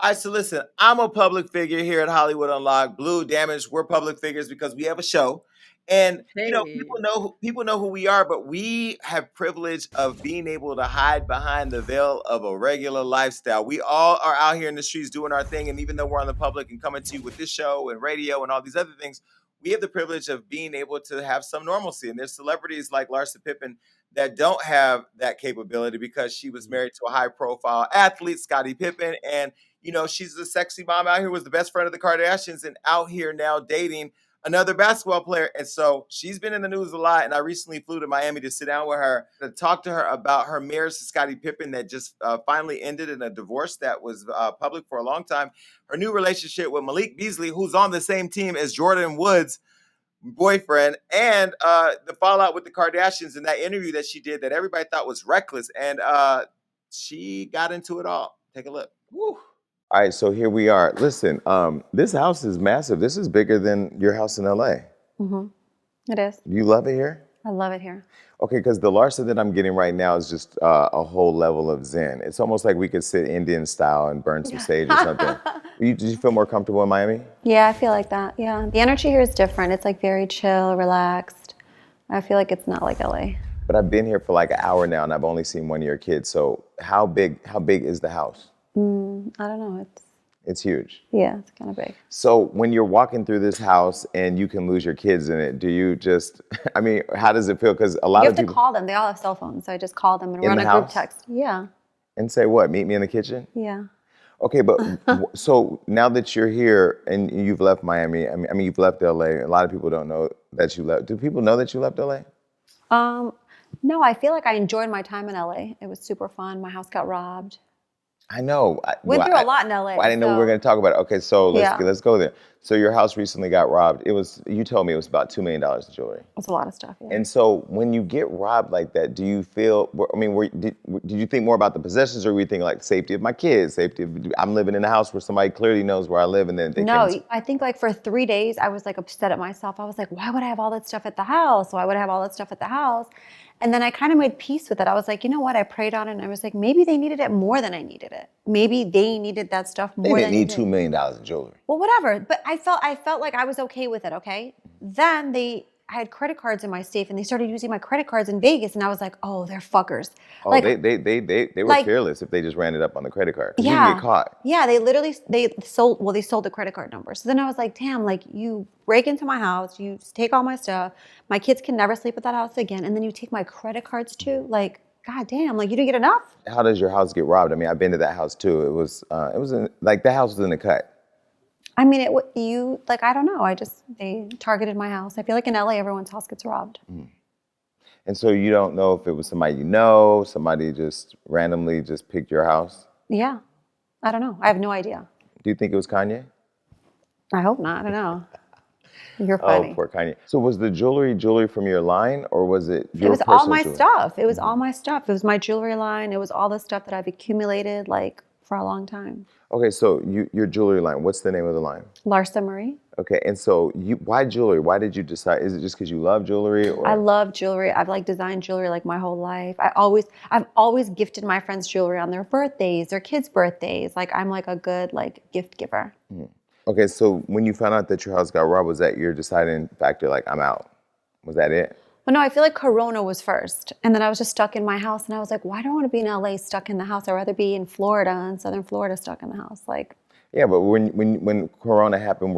All right, so listen, I'm a public figure here at Hollywood Unlocked. Blue, Damaged, we're public figures because we have a show. And Hey. people know who we are, but we have privilege of being able to hide behind the veil of a regular lifestyle. We all are out here in the streets doing our thing, and even though we're on the public and coming to you with this show and radio and all these other things, we have the privilege of being able to have some normalcy. And there's celebrities like Larsa Pippen that don't have that capability because she was married to a high profile athlete, Scottie Pippen, and she's a sexy mom out here, was the best friend of the Kardashians, and out here now dating another basketball player. And so she's been in the news a lot. And I recently flew to Miami to sit down with her to talk to her about her marriage to Scottie Pippen that just finally ended in a divorce that was public for a long time. Her new relationship with Malik Beasley, who's on the same team as Jordan Woods' boyfriend, and the fallout with the Kardashians in that interview that she did that everybody thought was reckless. And she got into it all. Take a look. Woo. All right, so here we are. Listen, this house is massive. This is bigger than your house in LA. Mm-hmm. It is. Do you love it here? I love it here. Okay, because the Larsa that I'm getting right now is just a whole level of zen. It's almost like we could sit Indian style and burn some sage or something. Did you feel more comfortable in Miami? Yeah, I feel like that. Yeah, the energy here is different. It's like very chill, relaxed. I feel like it's not like LA. But I've been here for like an hour now, and I've only seen one of your kids. So how big is the house? I don't know. It's huge. Yeah, it's kind of big. So when you're walking through this house and you can lose your kids in it, do you just, I mean, how does it feel? Because a lot You of have people to call them. They all have cell phones, so I just call them and In run the a group house? text. Yeah, and say what? Meet me in the kitchen? yeah. Okay, but so now that you're here and you've left Miami, I mean you've left LA. A lot of people don't know that you left. Do people know that you left LA? No, I feel like I enjoyed my time in LA. It was super fun. My house got robbed. I know. Went through a lot in LA. I didn't know we were going to talk about it. Okay, so Yeah. let's go there. So your house recently got robbed. You told me it was about $2 million in jewelry. It's a lot of stuff. Yeah. And so when you get robbed like that, do you feel, I mean, did you think more about the possessions, or were you thinking like safety of my kids, I'm living in a house where somebody clearly knows where I live, and then they No, can... I think like for 3 days, I was like upset at myself. I was like, why would I have all that stuff at the house? Why would I have all that stuff at the house? And then I kind of made peace with it. I was like, you know what? I prayed on it, and I was like, maybe they needed it more than I needed it. Maybe they needed that stuff more They than didn't I need did. $2 million in jewelry. Well, whatever. But I felt like I was okay with it, okay? Then I had credit cards in my safe, and they started using my credit cards in Vegas, and I was like, oh, they're fuckers. Oh, like, they were fearless if they just ran it up on the credit card. 'Cause you yeah. can get caught. Yeah, they sold the credit card number. So then I was like, damn, like you break into my house, you take all my stuff, my kids can never sleep at that house again, and then you take my credit cards too? Like, god damn, like you didn't get enough? How does your house get robbed? I mean, I've been to that house too. It was like the house was in the cut. I mean, I don't know. They targeted my house. I feel like in LA, everyone's house gets robbed. And so you don't know if it was somebody just randomly just picked your house? Yeah. I don't know. I have no idea. Do you think it was Kanye? I hope not. I don't know. You're funny. Oh, poor Kanye. So was the jewelry from your line, or was it your It was all personal my jewelry? stuff. It was all my stuff. It was my jewelry line. It was all the stuff that I've accumulated like for a long time. Okay, so your jewelry line, what's the name of the line? Larsa Marie. Okay, and so why jewelry? Why did you decide? Is it just because you love jewelry? Or? I love jewelry. I've like designed jewelry like my whole life. I've always gifted my friends jewelry on their birthdays, their kids' birthdays. Like I'm like a good like gift giver. Okay, so when you found out that your house got robbed, was that your deciding factor? Like, I'm out. Was that it? Well, no, I feel like Corona was first. And then I was just stuck in my house. And I was like, why do I want to be in LA stuck in the house? I'd rather be in Florida, in Southern Florida, stuck in the house. Like, Yeah, but when Corona happened,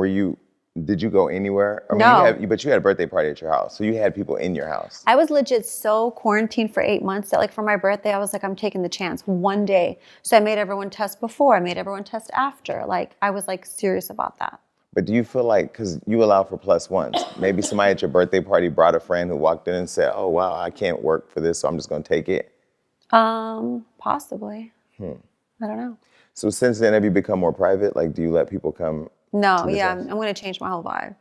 did you go anywhere? I mean, No. but you had a birthday party at your house, so you had people in your house. I was legit so quarantined for 8 months that like for my birthday, I was like, I'm taking the chance one day. So I made everyone test before. I made everyone test after. Like, I was like serious about that. But do you feel like, because you allow for plus ones, maybe somebody at your birthday party brought a friend who walked in and said, oh, wow, I can't work for this, so I'm just going to take it? Possibly. I don't know. So since then, have you become more private? Like, do you let people come? No, to this yeah, house? I'm going to change my whole vibe.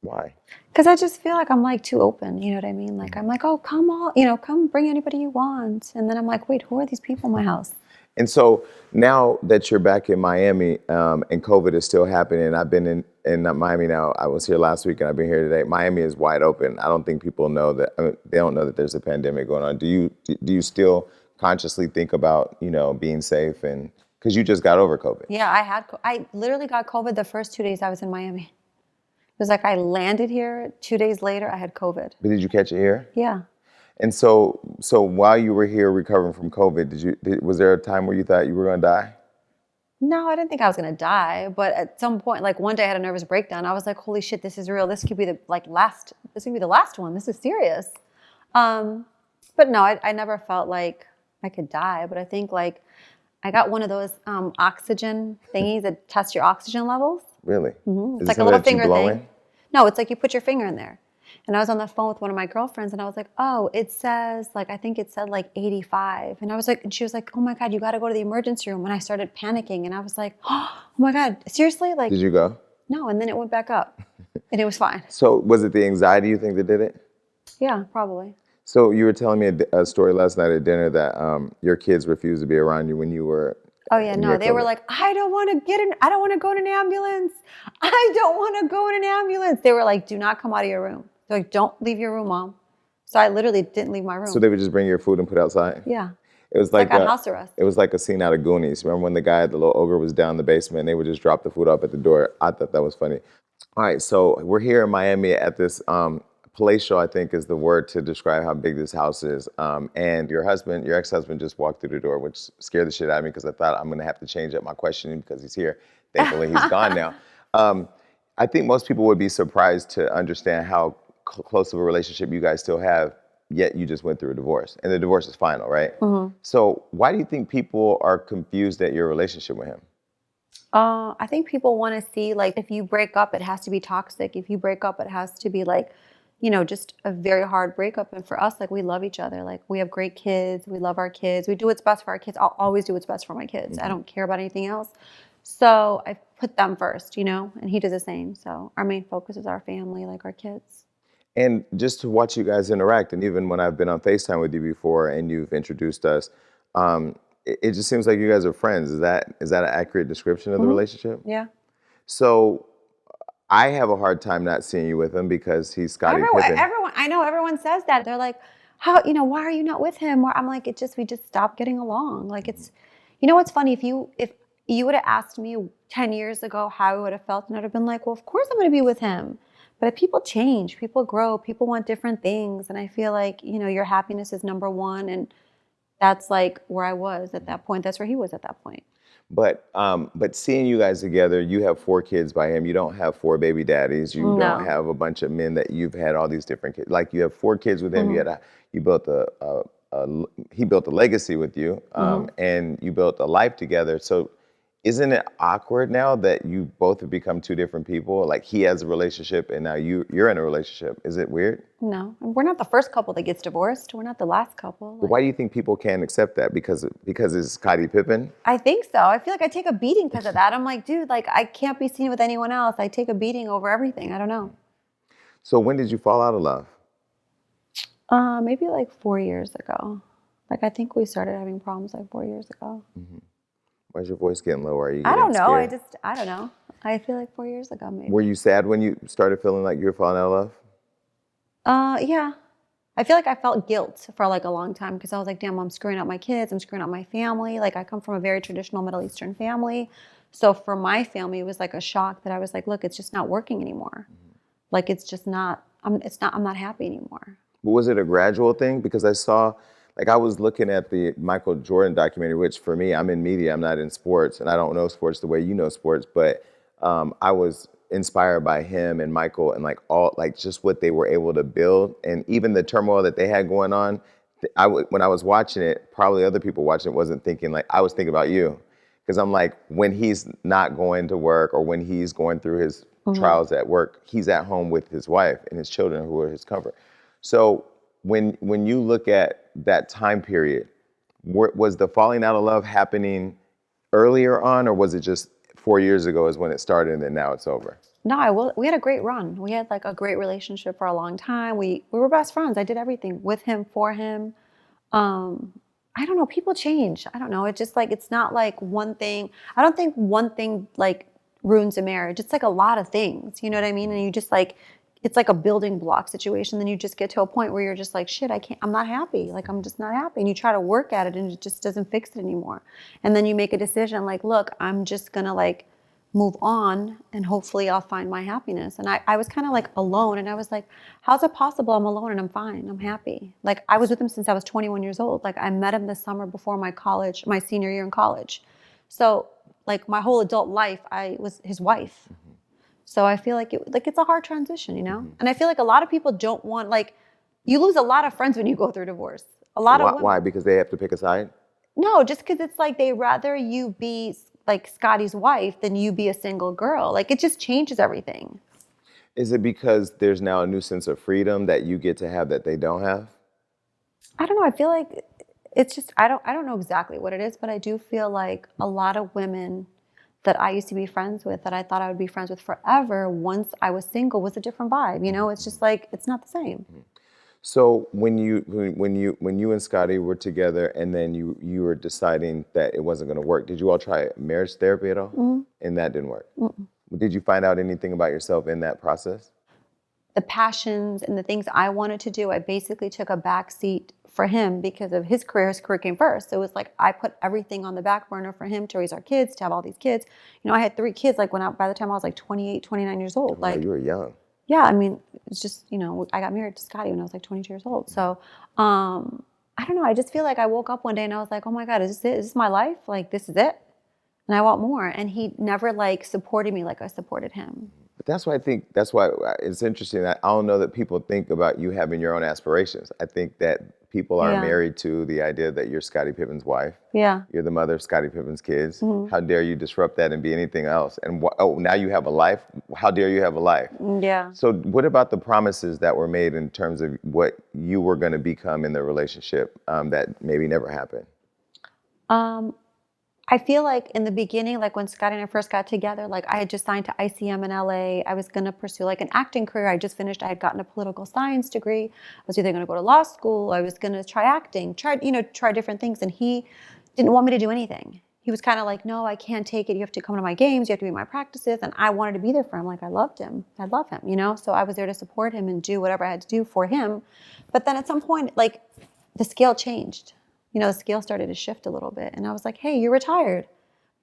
Why? Because I just feel like I'm like too open, you know what I mean? Like I'm like, oh, come bring anybody you want. And then I'm like, wait, who are these people in my house? And so now that you're back in Miami and COVID is still happening, I've been in Miami now. I was here last week and I've been here today. Miami is wide open. I don't think people know that. I mean, they don't know that there's a pandemic going on. Do you still consciously think about, being safe and Because you just got over COVID. Yeah, I literally got COVID the first 2 days I was in Miami. It was like I landed here, 2 days later I had COVID. But did you catch it here? Yeah. And so while you were here recovering from COVID, was there a time where you thought you were going to die? No, I didn't think I was gonna die, but at some point, like one day I had a nervous breakdown. I was like, holy shit, this is real. This could be the last one. This is serious. But no, I never felt like I could die, but I think like I got one of those oxygen thingies that test your oxygen levels. Really? It's Is like it a little something that you finger blow thing. in? No, it's like you put your finger in there. And I was on the phone with one of my girlfriends and I was like, oh, it says like, I think it said like 85. And I was like, and she was like, oh my God, you got to go to the emergency room. And I started panicking and I was like, oh my God, seriously? Like, Did you go? no. And then it went back up and it was fine. So was it the anxiety you think that did it? Yeah, probably. So you were telling me a story last night at dinner that your kids refused to be around you when you were. Oh yeah, no, they were COVID. like, I don't want to go in an ambulance. I don't want to go in an ambulance. They were like, do not come out of your room. They're like, don't leave your room, Mom. So I literally didn't leave my room. So they would just bring your food and put it outside? Yeah. It was like on house arrest. It was like a scene out of Goonies. Remember when the little ogre was down in the basement and they would just drop the food off at the door? I thought that was funny. All right, so we're here in Miami at this palatial, I think is the word to describe how big this house is. And your ex-husband just walked through the door, which scared the shit out of me because I thought I'm gonna have to change up my questioning because he's here. Thankfully, he's gone now. I think most people would be surprised to understand how close of a relationship you guys still have, yet you just went through a divorce. And the divorce is final, right? Mm-hmm. So why do you think people are confused at your relationship with him? I think people want to see, like, if you break up, it has to be toxic. If you break up, it has to be, like, just a very hard breakup. And for us, like, we love each other. Like, we have great kids. We love our kids. We do what's best for our kids. I'll always do what's best for my kids. Mm-hmm. I don't care about anything else. So I put them first, and he does the same. So our main focus is our family, like our kids. And just to watch you guys interact, and even when I've been on FaceTime with you before and you've introduced us, it just seems like you guys are friends. Is that an accurate description of the relationship? Yeah. So I have a hard time not seeing you with him because he's Scottie Pippen. Everyone says that. They're like, how, why are you not with him? Or I'm like, we just stopped getting along. Like what's funny? If you would have asked me 10 years ago how I would have felt, and I'd have been like, well, of course I'm going to be with him. But people change, people grow, people want different things. And I feel like, your happiness is number one. And that's like where I was at that point. That's where he was at that point. But seeing you guys together, you have 4 kids by him. You don't have 4 baby daddies. You don't have a bunch of men that you've had all these different kids. Like you have 4 kids with him. Mm-hmm. He built a legacy with you, and you built a life together. So isn't it awkward now that you both have become 2 different people? Like he has a relationship and now you're in a relationship. Is it weird? No, we're not the first couple that gets divorced. We're not the last couple. But why do you think people can't accept that? Because it's Scottie Pippen? I think so. I feel like I take a beating because of that. I'm like, dude, like I can't be seen with anyone else. I take a beating over everything. I don't know. So when did you fall out of love? Maybe like 4 years ago. Like I think we started having problems like 4 years ago. Mm-hmm. Why's your voice getting lower? Are you I don't know. Scared? I don't know. I feel like 4 years ago, maybe. Were you sad when you started feeling like you were falling out of love? Yeah. I feel like I felt guilt for like a long time because I was like, damn, I'm screwing up my kids. I'm screwing up my family. Like I come from a very traditional Middle Eastern family. So for my family, it was like a shock that I was like, look, it's just not working anymore. Mm-hmm. Like it's just not, I'm not happy anymore. But was it a gradual thing? Because I was looking at the Michael Jordan documentary, which for me, I'm in media, I'm not in sports, and I don't know sports the way you know sports, but I was inspired by him and Michael and just what they were able to build, and even the turmoil that they had going on. When I was watching it, probably other people watching it wasn't thinking I was thinking about you, because I'm like, when he's not going to work or when he's going through his trials at work, he's at home with his wife and his children who are his comfort. So when you look at that time period, was the falling out of love happening earlier on, or was it just 4 years ago is when it started and then now it's over? No, we had a great run. We had like a great relationship for a long time. We were best friends. I did everything with him, for him. I don't know. People change. I don't know. It's just like, it's not like one thing. I don't think one thing like ruins a marriage. It's like a lot of things. You know what I mean? And you just like, it's like a building block situation. Then you just get to a point where you're just like, shit, I'm not happy. Like, I'm just not happy. And you try to work at it and it just doesn't fix it anymore. And then you make a decision like, look, I'm just going to like move on and hopefully I'll find my happiness. And I was kind of like alone. And I was like, how's it possible I'm alone and I'm fine? I'm happy. Like, I was with him since I was 21 years old. Like, I met him this summer before my senior year in college. So like my whole adult life, I was his wife. So I feel like it's a hard transition, you know? And I feel like a lot of people don't want, like, you lose a lot of friends when you go through divorce. A lot of women. Why? Because they have to pick a side? No, just because it's like they rather you be like Scottie's wife than you be a single girl. Like, it just changes everything. Is it because there's now a new sense of freedom that you get to have that they don't have? I don't know. I feel like it's just, I don't know exactly what it is, but I do feel like a lot of women that I used to be friends with, that I thought I would be friends with forever, once I was single, was a different vibe. You know, it's just like, it's not the same. So when you and Scottie were together, and then you were deciding that it wasn't going to work, did you all try marriage therapy at all? And that didn't work. Did you find out anything about yourself in that process? The passions and the things I wanted to do, I basically took a back seat for him because of his career. His career came first. So it was like I put everything on the back burner for him to raise our kids, to have all these kids. You know, I had 3 kids like by the time I was like 28, 29 years old. Wow, you were young. Yeah, I mean, it's just, you know, I got married to Scottie when I was like 22 years old. So I don't know. I just feel like I woke up one day and I was like, oh my God, is this it? Is this my life? Like, this is it? And I want more. And he never like supported me like I supported him. But that's why it's interesting. I don't know that people think about you having your own aspirations. I think that people are married to the idea that you're Scottie Pippen's wife. Yeah. You're the mother of Scottie Pippen's kids. How dare you disrupt that and be anything else? And now you have a life. How dare you have a life? Yeah. So what about the promises that were made in terms of what you were going to become in the relationship that maybe never happened? I feel like in the beginning, like when Scottie and I first got together, like I had just signed to ICM in LA. I was going to pursue like an acting career. I just finished, I had gotten a political science degree. I was either going to go to law school. I was going to try acting, try different things. And he didn't want me to do anything. He was kind of like, no, I can't take it. You have to come to my games. You have to be at my practices. And I wanted to be there for him. Like, I loved him. I love him, you know? So I was there to support him and do whatever I had to do for him. But then at some point, like, the scale changed. You know, the scale started to shift a little bit. And I was like, hey, you're retired.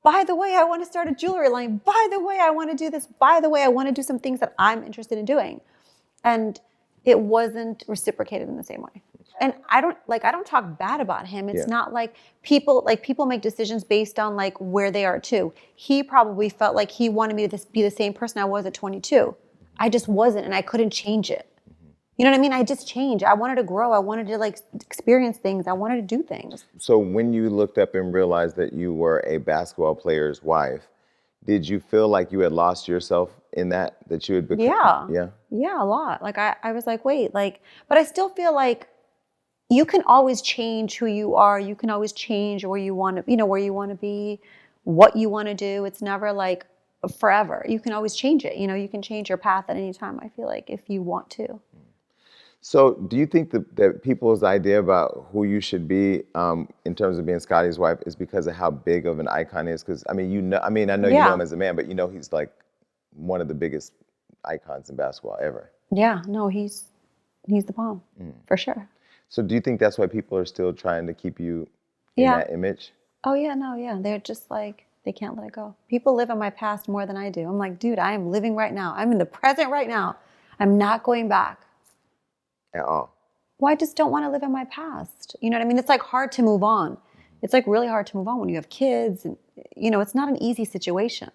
By the way, I want to start a jewelry line. By the way, I want to do this. By the way, I want to do some things that I'm interested in doing. And it wasn't reciprocated in the same way. And I don't talk bad about him. It's not like people make decisions based on like where they are too. He probably felt like he wanted me to be the same person I was at 22. I just wasn't, and I couldn't change it. You know what I mean? I just changed. I wanted to grow. I wanted to like experience things. I wanted to do things. So when you looked up and realized that you were a basketball player's wife, did you feel like you had lost yourself in that you had become? Yeah, a lot. Like I was like, wait, like, but I still feel like you can always change who you are. You can always change where you want to, where you want to be, what you want to do. It's never like forever. You can always change it. You can change your path at any time, I feel like, if you want to. So do you think that people's idea about who you should be in terms of being Scottie's wife is because of how big of an icon he is? Because I know you know him as a man, but he's like one of the biggest icons in basketball ever. Yeah, no, he's the bomb for sure. So do you think that's why people are still trying to keep you in that image? Oh yeah, no, yeah. They're just like, they can't let it go. People live in my past more than I do. I'm like, dude, I am living right now. I'm in the present right now. I'm not going back. At all. Well, I just don't want to live in my past. You know what I mean? It's like hard to move on. It's like really hard to move on when you have kids. And, it's not an easy situation.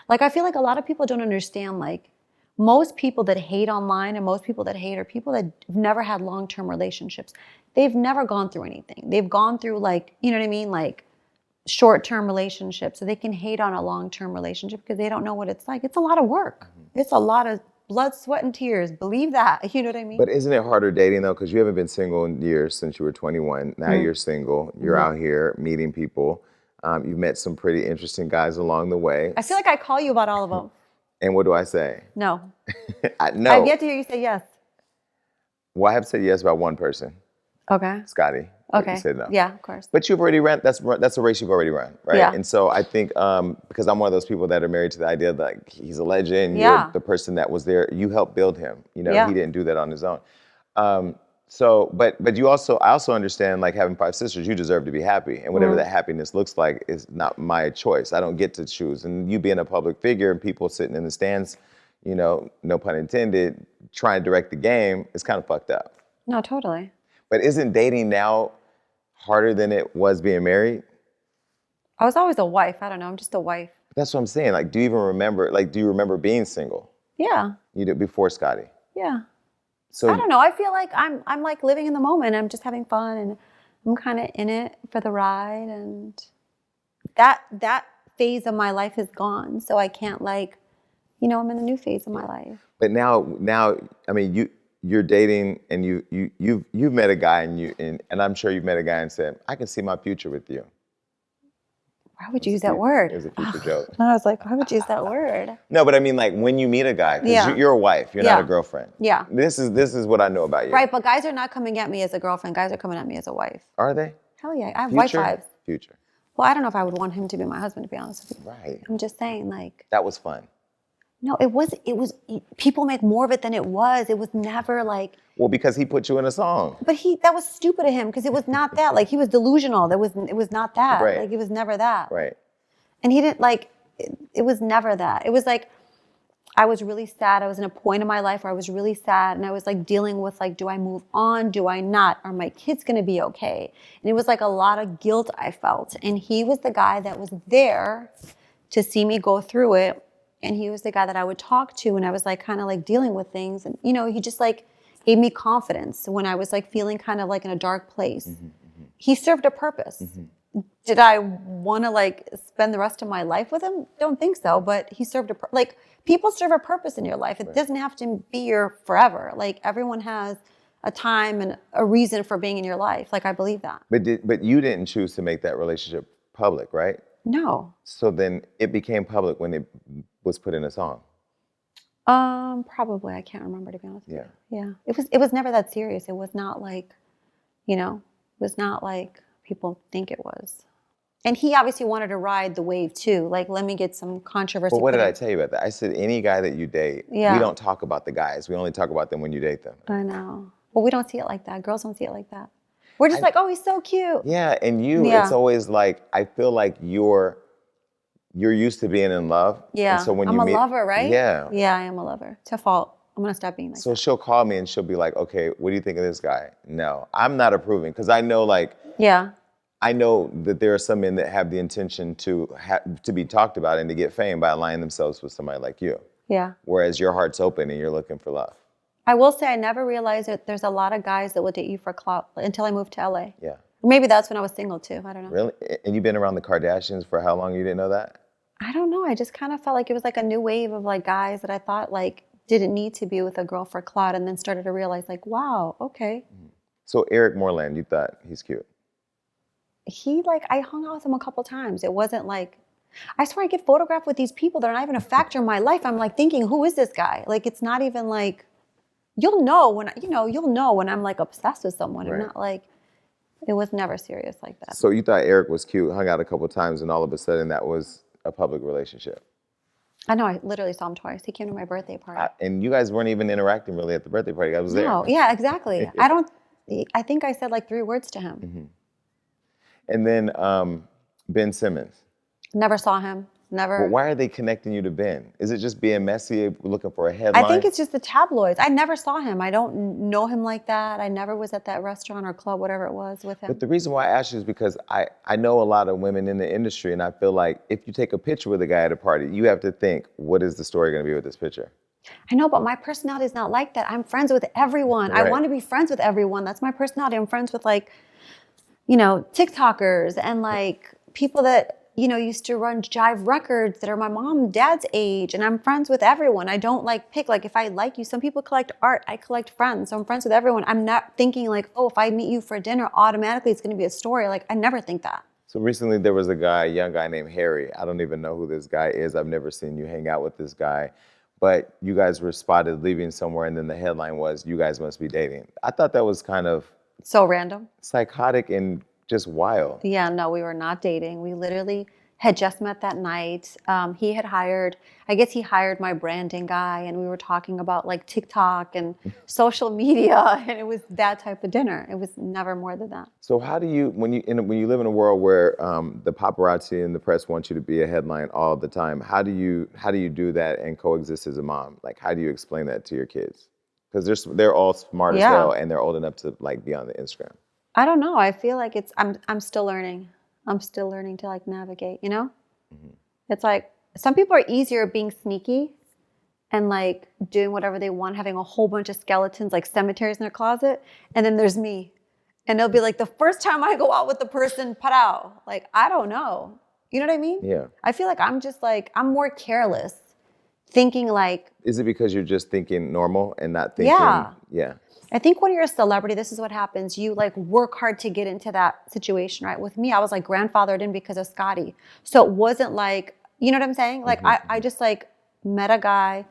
Like, I feel like a lot of people don't understand, like, most people that hate online and most people that hate are people that have never had long-term relationships. They've never gone through anything. They've gone through, like, you know what I mean? Like, short-term relationships. So they can hate on a long-term relationship because they don't know what it's like. It's a lot of work. It's a lot of blood, sweat, and tears. Believe that. You know what I mean? But isn't it harder dating, though? Because you haven't been single in years since you were 21. Now you're single. You're out here meeting people. You've met some pretty interesting guys along the way. I feel like I call you about all of them. And what do I say? No. No. I've yet to hear you say yes. Well, I have said yes about one person. Okay. Scottie. But Okay. you said no. Yeah, of course. But you've already run. That's a race you've already run, right? Yeah. And so I think because I'm one of those people that are married to the idea that like, he's a legend. Yeah. You're the person that was there. You helped build him. You know, Yeah. he didn't do that on his own. So, but I also understand like having 5 sisters. You deserve to be happy, and whatever that happiness looks like is not my choice. I don't get to choose. And you being a public figure and people sitting in the stands, you know, no pun intended, trying to direct the game is kind of fucked up. No, totally. But isn't dating now harder than it was being married? I was always a wife. I don't know. I'm just a wife. That's what I'm saying. Like, do you remember being single? Yeah. You did before Scottie. Yeah. So I don't know. I feel like I'm like living in the moment. I'm just having fun and I'm kind of in it for the ride, and that phase of my life is gone. So I can't like, you know, I'm in a new phase of my life. But now I mean you're dating and you've met a guy and I'm sure you've met a guy and said, I can see my future with you. Why would you use that word? It was a future joke. I was like, why would you use that word? No, but I mean like when you meet a guy, because Yeah. you're a wife, you're not a girlfriend. Yeah. This is what I know about you. Right, but guys are not coming at me as a girlfriend. Guys are coming at me as a wife. Are they? Hell yeah. I have wife vibes. Future. Well, I don't know if I would want him to be my husband, to be honest with you. Right. I'm just saying, like. That was fun. No, it was, people make more of it than it was. It was never like. Well, because he put you in a song. But that was stupid of him because it was not that. Like, he was delusional. It was not that. Right. Like, it was never that. Right. And he didn't, like, it was never that. It was like, I was really sad. I was in a point in my life where I was really sad. And I was like dealing with like, do I move on? Do I not? Are my kids going to be okay? And it was like a lot of guilt I felt. And he was the guy that was there to see me go through it. And he was the guy that I would talk to when I was like kind of like dealing with things. And, you know, he just like gave me confidence when I was like feeling kind of like in a dark place. He served a purpose. Did I want to like spend the rest of my life with him? Don't think so. But he served like people serve a purpose in your life. It doesn't have to be your forever. Like everyone has a time and a reason for being in your life. Like I believe that. But you didn't choose to make that relationship public, right? No. So then it became public when it was put in a song. Probably. I can't remember, to be honest with you. Yeah. It was never that serious. It was not like, you know, it was not like people think it was. And he obviously wanted to ride the wave too. Like, let me get some controversy. But what did I tell you about that? I said, any guy that you date, we don't talk about the guys. We only talk about them when you date them. I know. Well, we don't see it like that. Girls don't see it like that. We're just like, oh, he's so cute. Yeah, and it's always like, I feel like you're used to being in love. Yeah, and so when I'm a lover, right? Yeah. Yeah, I am a lover. To a fault. I'm going to stop being like So that. she'll call me and she'll be like, okay, what do you think of this guy? No, I'm not approving because I know like, I know that there are some men that have the intention to be talked about and to get fame by aligning themselves with somebody like you. Yeah. Whereas your heart's open and you're looking for love. I will say I never realized that there's a lot of guys that will date you for clout until I moved to LA. Yeah. Maybe that's when I was single too. I don't know. Really? And you've been around the Kardashians for how long? You didn't know that? I don't know. I just kind of felt like it was like a new wave of like guys that I thought like didn't need to be with a girl for clout, and then started to realize like, wow, okay. So Eric Moreland, you thought he's cute? He like, I hung out with him a couple times. It wasn't like, I swear I get photographed with these people that are not even a factor in my life. I'm like thinking, who is this guy? Like, it's not even like, you'll know when I'm like obsessed with someone. Right. I'm not like, it was never serious like that. So you thought Eric was cute, hung out a couple times, and all of a sudden that was a public relationship. I know, I literally saw him twice. He came to my birthday party. And you guys weren't even interacting really at the birthday party. I was there. No, yeah, exactly. I think I said like 3 words to him. And then Ben Simmons. Never saw him. Never. Well, why are they connecting you to Ben? Is it just being messy, looking for a headline? I think it's just the tabloids. I never saw him. I don't know him like that. I never was at that restaurant or club, whatever it was, with him. But the reason why I asked you is because I know a lot of women in the industry, and I feel like if you take a picture with a guy at a party, you have to think, what is the story going to be with this picture? I know, but my personality is not like that. I'm friends with everyone. Right. I want to be friends with everyone. That's my personality. I'm friends with like, you know, TikTokers and like people that, you know, used to run Jive Records that are my mom and dad's age. And I'm friends with everyone. I don't like pick, like if I like you, some people collect art, I collect friends. So I'm friends with everyone. I'm not thinking like, oh, if I meet you for dinner, automatically it's going to be a story. Like I never think that. So recently there was a young guy named Harry. I don't even know who this guy is. I've never seen you hang out with this guy. But you guys were spotted leaving somewhere, and then the headline was, you guys must be dating. I thought that was kind of So random. psychotic and just wild. Yeah, no, we were not dating. We literally had just met that night. He had hired, I guess he hired my branding guy, and we were talking about like TikTok and social media, and it was that type of dinner. It was never more than that. So how do you, when you live in a world where the paparazzi and the press want you to be a headline all the time, how do you do that and coexist as a mom? Like, how do you explain that to your kids? Because they're all smart as Yeah. hell and they're old enough to like be on the Instagram. I don't know. I feel like I'm still learning. I'm still learning to like navigate, you know? It's like some people are easier being sneaky and like doing whatever they want, having a whole bunch of skeletons like cemeteries in their closet. And then there's me. And they'll be like, the first time I go out with the person, parao. Like, I don't know. You know what I mean? Yeah. I feel like I'm just like, I'm more careless, thinking like, Is it because you're just thinking normal and not thinking? Yeah. Yeah. I think when you're a celebrity, this is what happens. You like work hard to get into that situation, right? With me, I was like grandfathered in because of Scottie. So it wasn't like, you know what I'm saying? Like I just like met a guy,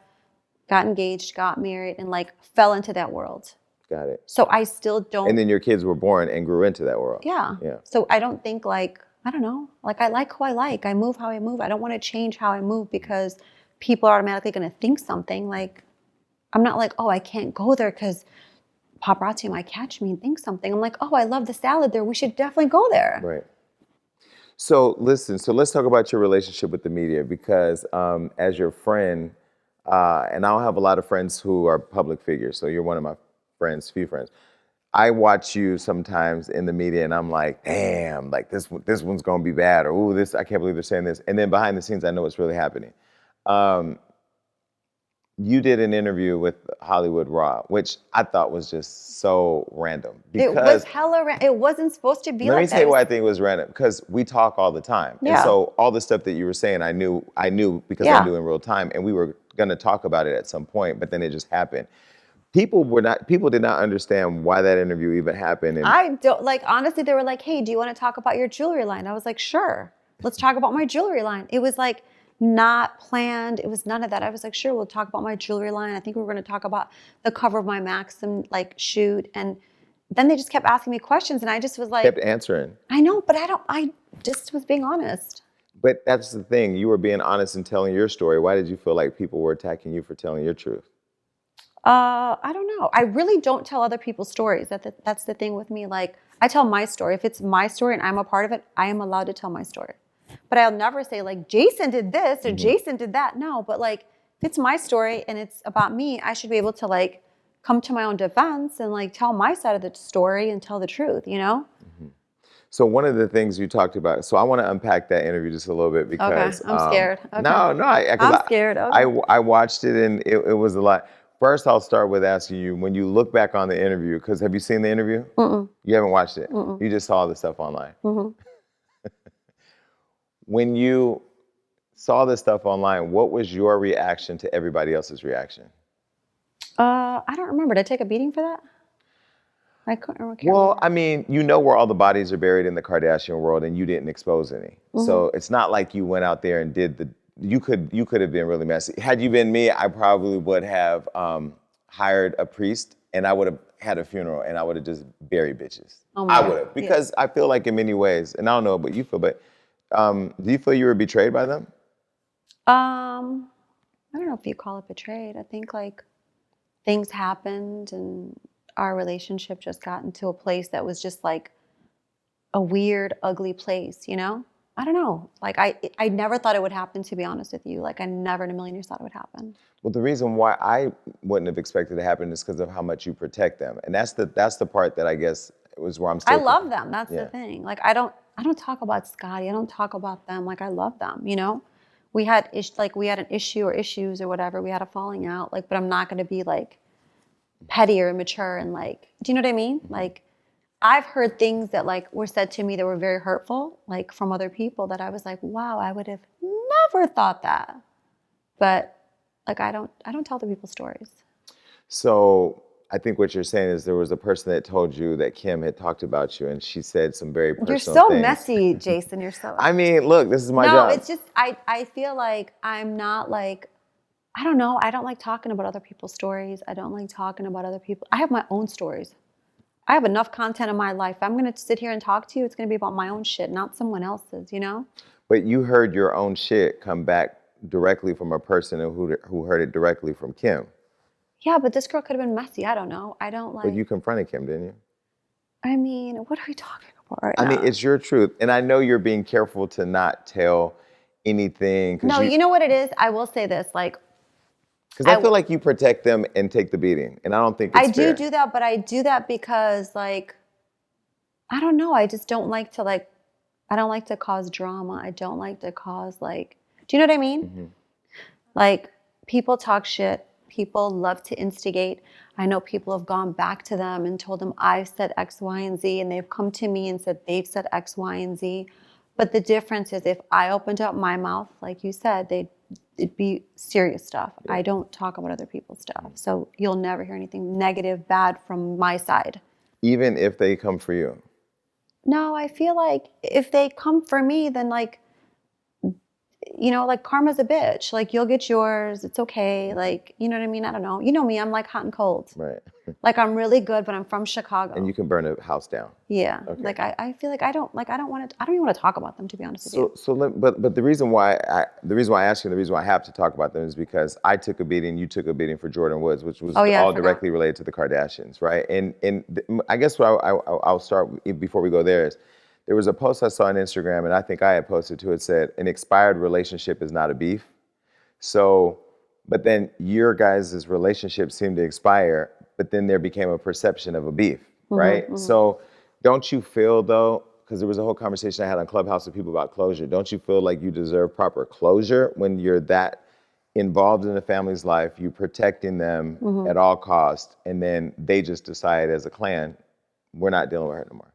got engaged, got married, and like fell into that world. Got it. So I still don't. And then your kids were born and grew into that world. Yeah. Yeah. So I don't think like, I don't know, like I like who I like. I move how I move. I don't want to change how I move because people are automatically going to think something. Like, I'm not like, oh, I can't go there because paparazzi might catch me and think something. I'm like, oh, I love the salad there. We should definitely go there. Right. So listen, so let's talk about your relationship with the media because as your friend, and I don't have a lot of friends who are public figures, so you're one of my few friends. I watch you sometimes in the media and I'm like, damn, like this one's gonna be bad, or ooh, I can't believe they're saying this. And then behind the scenes, I know what's really happening. You did an interview with Hollywood Raw, which I thought was just so random. It was hella random. It wasn't supposed to be like that. Let me tell you why I think it was random. Because we talk all the time. Yeah. And so all the stuff that you were saying, I knew because I knew in real time. And we were going to talk about it at some point, but then it just happened. People did not understand why that interview even happened. And I don't, like, honestly, they were like, hey, do you want to talk about your jewelry line? I was like, sure, let's talk about my jewelry line. It was like not planned. It was none of that. I was like, sure, we'll talk about my jewelry line. I think we were going to talk about the cover of my Maxim like shoot. And then they just kept asking me questions and I just was like, kept answering. I know, but I just was being honest. But that's the thing. You were being honest and telling your story. Why did you feel like people were attacking you for telling your truth? I don't know. I really don't tell other people's stories. That's the thing with me. Like, I tell my story. If it's my story and I'm a part of it, I am allowed to tell my story. But I'll never say like, Jason did this or Jason did that. No, but like, if it's my story and it's about me, I should be able to like come to my own defense and like tell my side of the story and tell the truth, you know? So one of the things you talked about, so I want to unpack that interview just a little bit because Okay, I'm scared. Okay. No, I'm scared. Okay. I watched it and it was a lot. First, I'll start with asking you, when you look back on the interview, because have you seen the interview? Mm-mm. You haven't watched it? Mm-mm. You just saw the stuff online. Mm-hmm. When you saw the stuff online, what was your reaction to everybody else's reaction? I don't remember. Did I take a beating for that? I can't remember. Well, I mean, you know where all the bodies are buried in the Kardashian world and you didn't expose any. So it's not like you went out there and did you could have been really messy. Had you been me, I probably would have hired a priest and I would have had a funeral and I would have just buried bitches. Oh I would have, because I feel like in many ways, and I don't know what you feel, but do you feel you were betrayed by them? I don't know if you call it betrayed. I think like things happened and our relationship just got into a place that was just like a weird, ugly place, you know? I don't know. Like I never thought it would happen, to be honest with you. Like I never in a million years thought it would happen. Well, the reason why I wouldn't have expected it to happen is because of how much you protect them. And that's the part that I guess was where I'm still. I love them. That's the thing. Like I don't talk about Scottie. I don't talk about them. Like I love them, you know? We had an issue or issues or whatever. We had a falling out. Like, but I'm not gonna be like petty or immature and like, do you know what I mean? Like I've heard things that like were said to me that were very hurtful, like from other people that I was like, wow, I would have never thought that. But like I don't tell the people's stories. So I think what you're saying is there was a person that told you that Kim had talked about you and she said some very personal things. You're so messy, Jason. You're so I mean, look, this is my job. No, it's just I feel like I'm not like, I don't know. I don't like talking about other people's stories. I don't like talking about other people. I have my own stories. I have enough content in my life. If I'm going to sit here and talk to you, it's going to be about my own shit, not someone else's, you know? But you heard your own shit come back directly from a person who heard it directly from Kim. Yeah, but this girl could have been messy. I don't know. I don't But like, you confronted Kim, didn't you? I mean, what are we talking about right I mean, now? it's your truth. And I know you're being careful to not tell anything. No, you know what it is? I will say this, like, Because I feel like you protect them and take the beating. And I don't think it's I fair. do that, but I do that because, like, I don't know. I just don't like to, like, I don't like to cause drama. I don't like to cause, like, do you know what I mean? Mm-hmm. Like, people talk shit. People love to instigate. I know people have gone back to them and told them I've said X, Y, and Z, and they've come to me and said they've said X, Y, and Z. But the difference is if I opened up my mouth, like you said, it'd be serious stuff. Yeah. I don't talk about other people's stuff. So you'll never hear anything negative, bad from my side. Even if they come for you. No, I feel like if they come for me, then like, you know, like karma's a bitch. Like you'll get yours. It's okay. Like, you know what I mean? I don't know. You know me, I'm like hot and cold. Right. Like I'm really good, but I'm from Chicago. And you can burn a house down. Yeah. Okay. Like I feel like I don't even want to talk about them, to be honest with you. But the reason why I ask you, and the reason why I have to talk about them is because I took a beating, you took a beating for Jordan Woods, which was all directly related to the Kardashians, right? And I guess what I'll start before we go there is there was a post I saw on Instagram, and I think I had posted too. It said, "An expired relationship is not a beef." So, but then your guys' relationship seemed to expire, but then there became a perception of a beef, right? Mm-hmm. So, don't you feel though? Because there was a whole conversation I had on Clubhouse with people about closure. Don't you feel like you deserve proper closure when you're that involved in a family's life, you protecting them at all costs, and then they just decide as a clan, we're not dealing with her no more?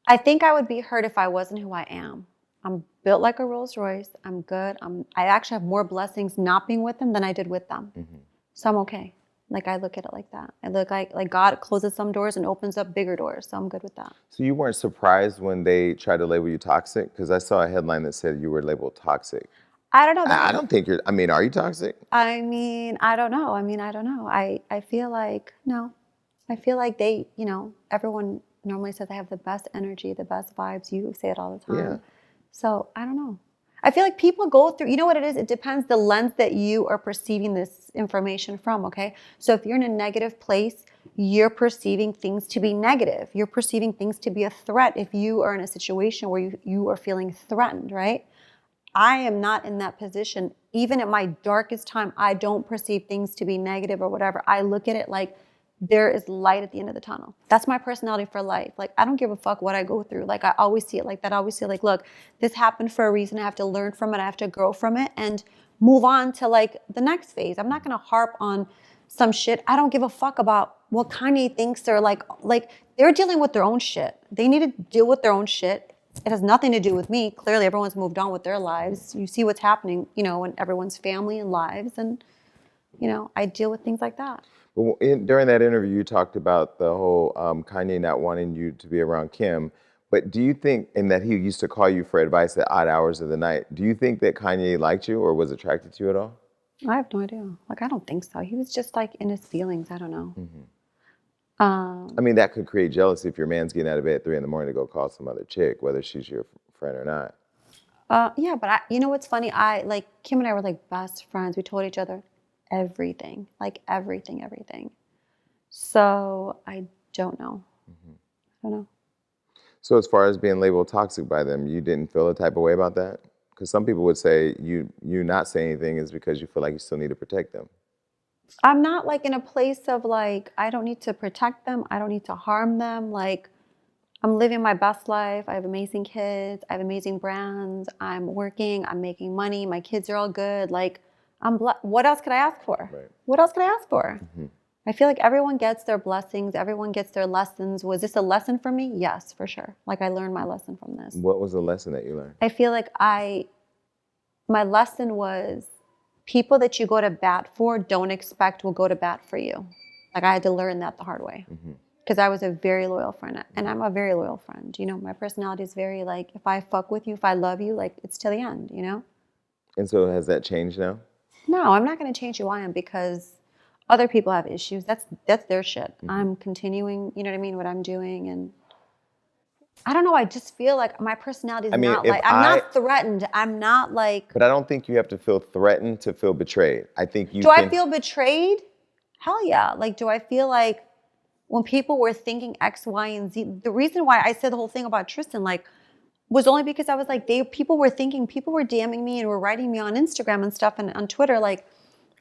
I think I would be hurt if I wasn't who I am. I'm built like a Rolls Royce. I'm good. I actually have more blessings not being with them than I did with them. Mm-hmm. So I'm okay. Like I look at it like that. I look like God closes some doors and opens up bigger doors. So I'm good with that. So you weren't surprised when they tried to label you toxic? Because I saw a headline that said you were labeled toxic. I don't know. I don't think you're, I mean, are you toxic? I mean, I don't know. I feel like, no. I feel like they, you know, everyone normally says I have the best energy, the best vibes. You say it all the time. Yeah. So I don't know. I feel like people go through, you know what it is? It depends the lens that you are perceiving this information from, okay? So if you're in a negative place, you're perceiving things to be negative. You're perceiving things to be a threat if you are in a situation where you are feeling threatened, right? I am not in that position. Even at my darkest time, I don't perceive things to be negative or whatever. I look at it like there is light at the end of the tunnel. That's my personality for life. Like, I don't give a fuck what I go through. Like, I always see it like that. I always see like, look, this happened for a reason. I have to learn from it. I have to grow from it and move on to like the next phase. I'm not going to harp on some shit. I don't give a fuck about what Kanye thinks or like they're dealing with their own shit. They need to deal with their own shit. It has nothing to do with me. Clearly, everyone's moved on with their lives. You see what's happening, you know, in everyone's family and lives. And, you know, I deal with things like that. But during that interview, you talked about the whole Kanye not wanting you to be around Kim. But do you think, and that he used to call you for advice at odd hours of the night, do you think that Kanye liked you or was attracted to you at all? I have no idea. Like, I don't think so. He was just like in his feelings. I don't know. Mm-hmm. I mean, that could create jealousy if your man's getting out of bed at 3 a.m. to go call some other chick, whether she's your friend or not. Yeah, but you know what's funny? Like Kim and I were like best friends. We told each other everything, like everything. So I don't know. Mm-hmm. I don't know. So as far as being labeled toxic by them, you didn't feel a type of way about that? Because some people would say you not saying anything is because you feel like you still need to protect them. I'm not like in a place of like, I don't need to protect them. I don't need to harm them. Like, I'm living my best life. I have amazing kids. I have amazing brands. I'm working. I'm making money. My kids are all good. Like, what else could I ask for? Right. What else could I ask for? Mm-hmm. I feel like everyone gets their blessings. Everyone gets their lessons. Was this a lesson for me? Yes, for sure. Like, I learned my lesson from this. What was the lesson that you learned? I feel like my lesson was people that you go to bat for don't expect will go to bat for you. Like, I had to learn that the hard way. Because I was a very loyal friend. And I'm a very loyal friend. You know, my personality is very like, if I fuck with you, if I love you, like, it's till the end, you know? And so has that changed now? No, I'm not going to change who I am because Other people have issues. That's their shit. I'm continuing, you know what I mean, what I'm doing, and I don't know. I just feel like my personality is I mean, not like I'm not threatened. I'm not like. But I don't think you have to feel threatened to feel betrayed. I think you Do can. I feel betrayed? Hell yeah. Like, do I feel like when people were thinking X, Y, and Z? The reason why I said the whole thing about Tristan, like, was only because I was like, people were DMing me and were writing me on Instagram and stuff and on Twitter, like,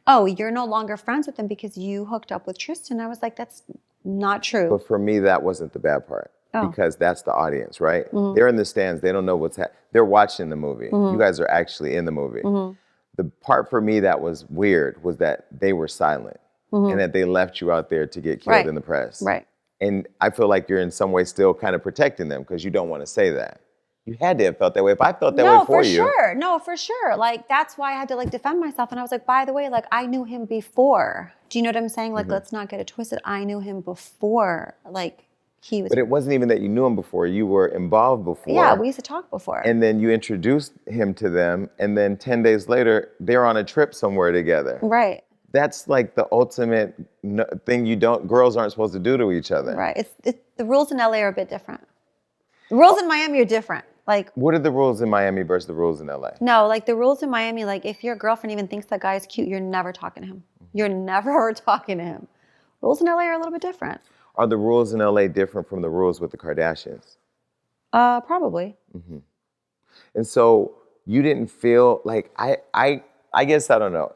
oh, you're no longer friends with him because you hooked up with Tristan. I was like, that's not true. But for me, that wasn't the bad part. Oh. Because that's the audience, right? They're in the stands. They don't know what's happening. They're watching the movie. You guys are actually in the movie. The part for me that was weird was that they were silent and that they left you out there to get killed in the press. Right. And I feel like you're in some way still kind of protecting them because you don't want to say that. You had to have felt that way. If I felt that way for you. Sure. No, for sure. Like, that's why I had to like defend myself. And I was like, by the way, like I knew him before. Do you know what I'm saying? Like, let's not get it twisted. I knew him before. Like, he was. But it wasn't even that you knew him before. You were involved before. Yeah, we used to talk before. And then you introduced him to them. And then 10 days later, they're on a trip somewhere together. Right. That's like the ultimate thing girls aren't supposed to do to each other. Right. It's the rules in LA are a bit different. The rules in Miami are different. Like, what are the rules in Miami versus the rules in LA? No, like the rules in Miami, like if your girlfriend even thinks that guy is cute, you're never talking to him. You're never talking to him. Rules in LA are a little bit different. Are the rules in LA different from the rules with the Kardashians? Probably. And so you didn't feel like I guess I don't know.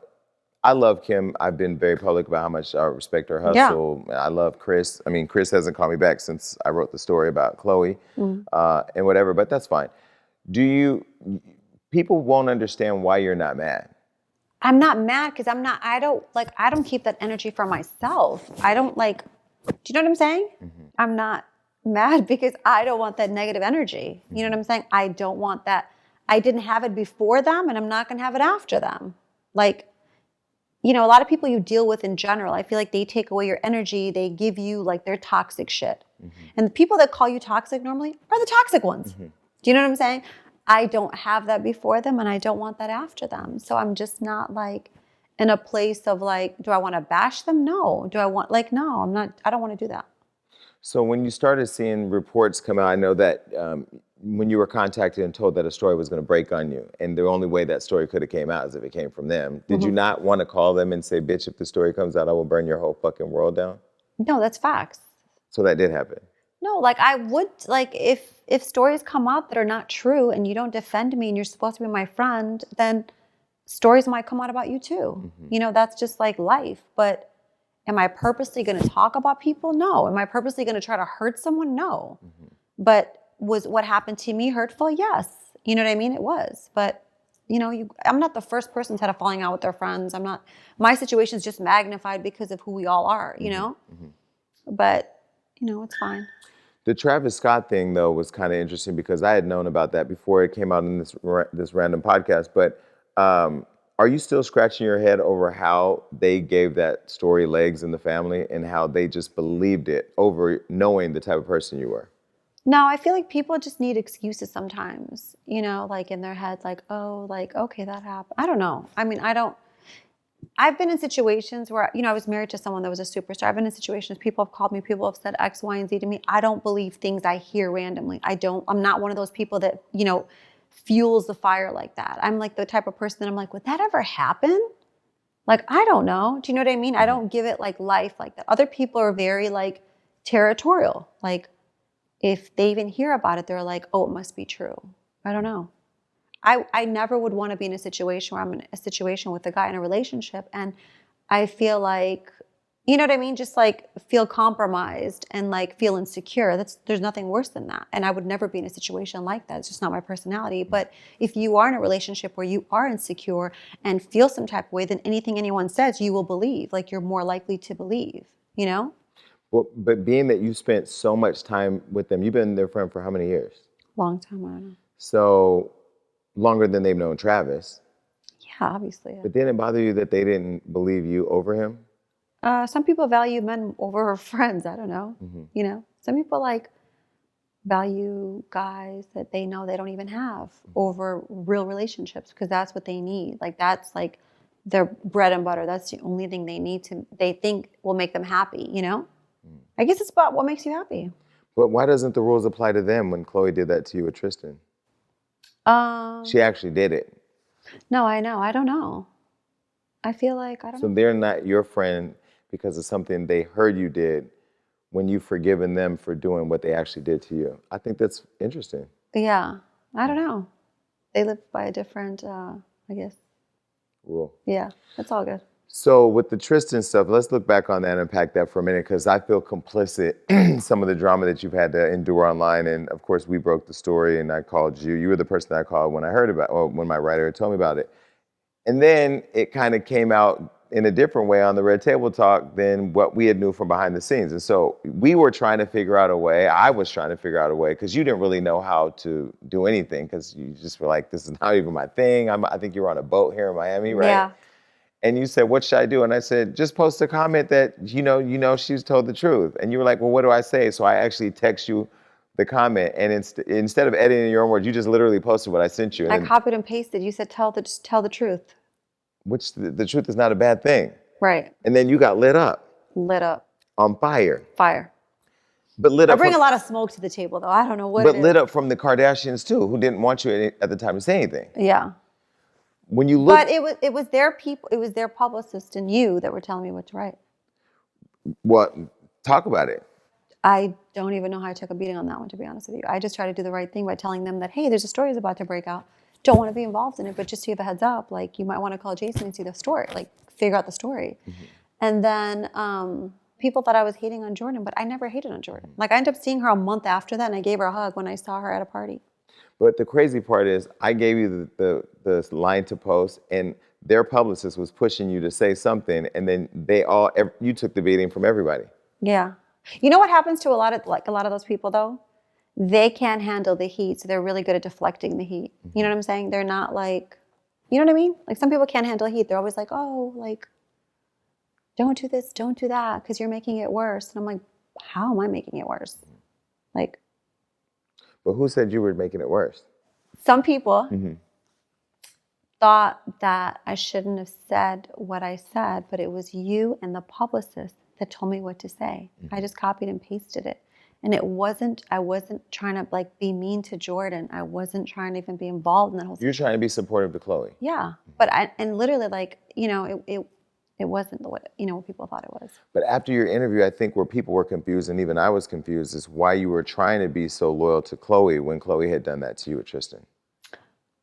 I love Kim. I've been very public about how much I respect her hustle. Yeah. I love Chris. I mean, Chris hasn't called me back since I wrote the story about Chloe and whatever, but that's fine. People won't understand why you're not mad. I'm not mad because I don't keep that energy for myself. I don't like, do you know what I'm saying? I'm not mad because I don't want that negative energy. You know what I'm saying? I don't want that. I didn't have it before them and I'm not going to have it after them. Like, you know, a lot of people you deal with in general, I feel like they take away your energy. They give you like their toxic shit. And the people that call you toxic normally are the toxic ones. Do you know what I'm saying? I don't have that before them and I don't want that after them. So I'm just not like in a place of like, do I want to bash them? No. Do I want like, no, I don't want to do that. So when you started seeing reports come out, I know that when you were contacted and told that a story was going to break on you, and the only way that story could have came out is if it came from them, did you not want to call them and say, bitch, if the story comes out, I will burn your whole fucking world down? No, that's facts. So that did happen? No, like I would, like if stories come out that are not true and you don't defend me and you're supposed to be my friend, then stories might come out about you too. You know, that's just like life. But am I purposely going to talk about people? No. Am I purposely going to try to hurt someone? No. But was what happened to me hurtful? Yes. You know what I mean? It was. But, you know, I'm not the first person who's had a falling out with their friends. My situation's just magnified because of who we all are, you know? But, you know, it's fine. The Travis Scott thing, though, was kind of interesting because I had known about that before it came out in this random podcast. But are you still scratching your head over how they gave that story legs in the family and how they just believed it over knowing the type of person you were? No, I feel like people just need excuses sometimes, you know, like in their head, like, oh, like, okay, that happened. I don't know. I mean, I've been in situations where, you know, I was married to someone that was a superstar. I've been in situations, people have called me, people have said X, Y, and Z to me. I don't believe things I hear randomly. I'm not one of those people that, you know, fuels the fire like that. I'm like the type of person that I'm like, would that ever happen? Like, I don't know. Do you know what I mean? I don't give it like life like that. Other people are very like territorial. Like if they even hear about it, they're like, oh, it must be true. I don't know. I never would want to be in a situation where I'm in a situation with a guy in a relationship and I feel like, you know what I mean? Just like feel compromised and like feel insecure. There's nothing worse than that. And I would never be in a situation like that. It's just not my personality. But if you are in a relationship where you are insecure and feel some type of way, then anything anyone says, you will believe. Like you're more likely to believe, you know? Well, but being that you spent so much time with them, you've been their friend for how many years? Long time, I don't know. So longer than they've known Travis. Yeah, obviously. Yeah. But didn't it bother you that they didn't believe you over him? Some people value men over friends. I don't know. You know, some people like value guys that they know they don't even have over real relationships because that's what they need. Like that's like their bread and butter. That's the only thing they think will make them happy, you know? I guess it's about what makes you happy. But why doesn't the rules apply to them when Chloe did that to you with Tristan? She actually did it. No, I know. I don't know. I feel like, I don't know. So they're not your friend because of something they heard you did when you've forgiven them for doing what they actually did to you. I think that's interesting. Yeah. I don't know. They live by a different, I guess. Rule. Yeah. That's all good. So with the Tristan stuff, let's look back on that and unpack that for a minute, because I feel complicit in some of the drama that you've had to endure online. And of course, we broke the story and I called you. You were the person that I called when I heard about, or when my writer told me about it. And then it kind of came out in a different way on the Red Table Talk than what we had knew from behind the scenes. And so we were trying to figure out a way, I was trying to figure out a way, because you didn't really know how to do anything, because you just were like, this is not even my thing. I think you were on a boat here in Miami, right? Yeah. And you said, what should I do? And I said, just post a comment that, you know, she's told the truth. And you were like, well, what do I say? So I actually text you the comment, and instead of editing your own words, you just literally posted what I sent you. And I copied and pasted. You said, just tell the truth. Which the truth is not a bad thing. Right. And then you got lit up. Lit up. On fire. Fire. But lit up. I bring a lot of smoke to the table, though. I don't know what But it is. lit up from the Kardashians, too, who didn't want you at the time to say anything. Yeah. When you look. But it was their people, it was their publicist and you that were telling me what to write. What? Talk about it. I don't even know how I took a beating on that one, to be honest with you. I just try to do the right thing by telling them that, hey, there's a story that's about to break out. Don't want to be involved in it, but just to give a heads up, like, you might want to call Jason and see the story, like, figure out the story. Mm-hmm. And then people thought I was hating on Jordan, but I never hated on Jordan. Like, I ended up seeing her a month after that, and I gave her a hug when I saw her at a party. But the crazy part is, I gave you the line to post, and their publicist was pushing you to say something, and then you took the beating from everybody. Yeah. You know what happens to a lot of those people, though? They can't handle the heat, so they're really good at deflecting the heat. You know what I'm saying? They're not like, you know what I mean? Like, some people can't handle heat. They're always like, oh, like, don't do this, don't do that, because you're making it worse. And I'm like, how am I making it worse? Like. But who said you were making it worse? Some people thought that I shouldn't have said what I said, but it was you and the publicist that told me what to say. I just copied and pasted it. And I wasn't trying to, like, be mean to Jordan. I wasn't trying to even be involved in that whole situation. You're trying to be supportive to Chloe. Yeah. But literally, like, you know, it wasn't what people thought it was. But after your interview, I think where people were confused, and even I was confused, is why you were trying to be so loyal to Chloe when Chloe had done that to you with Tristan.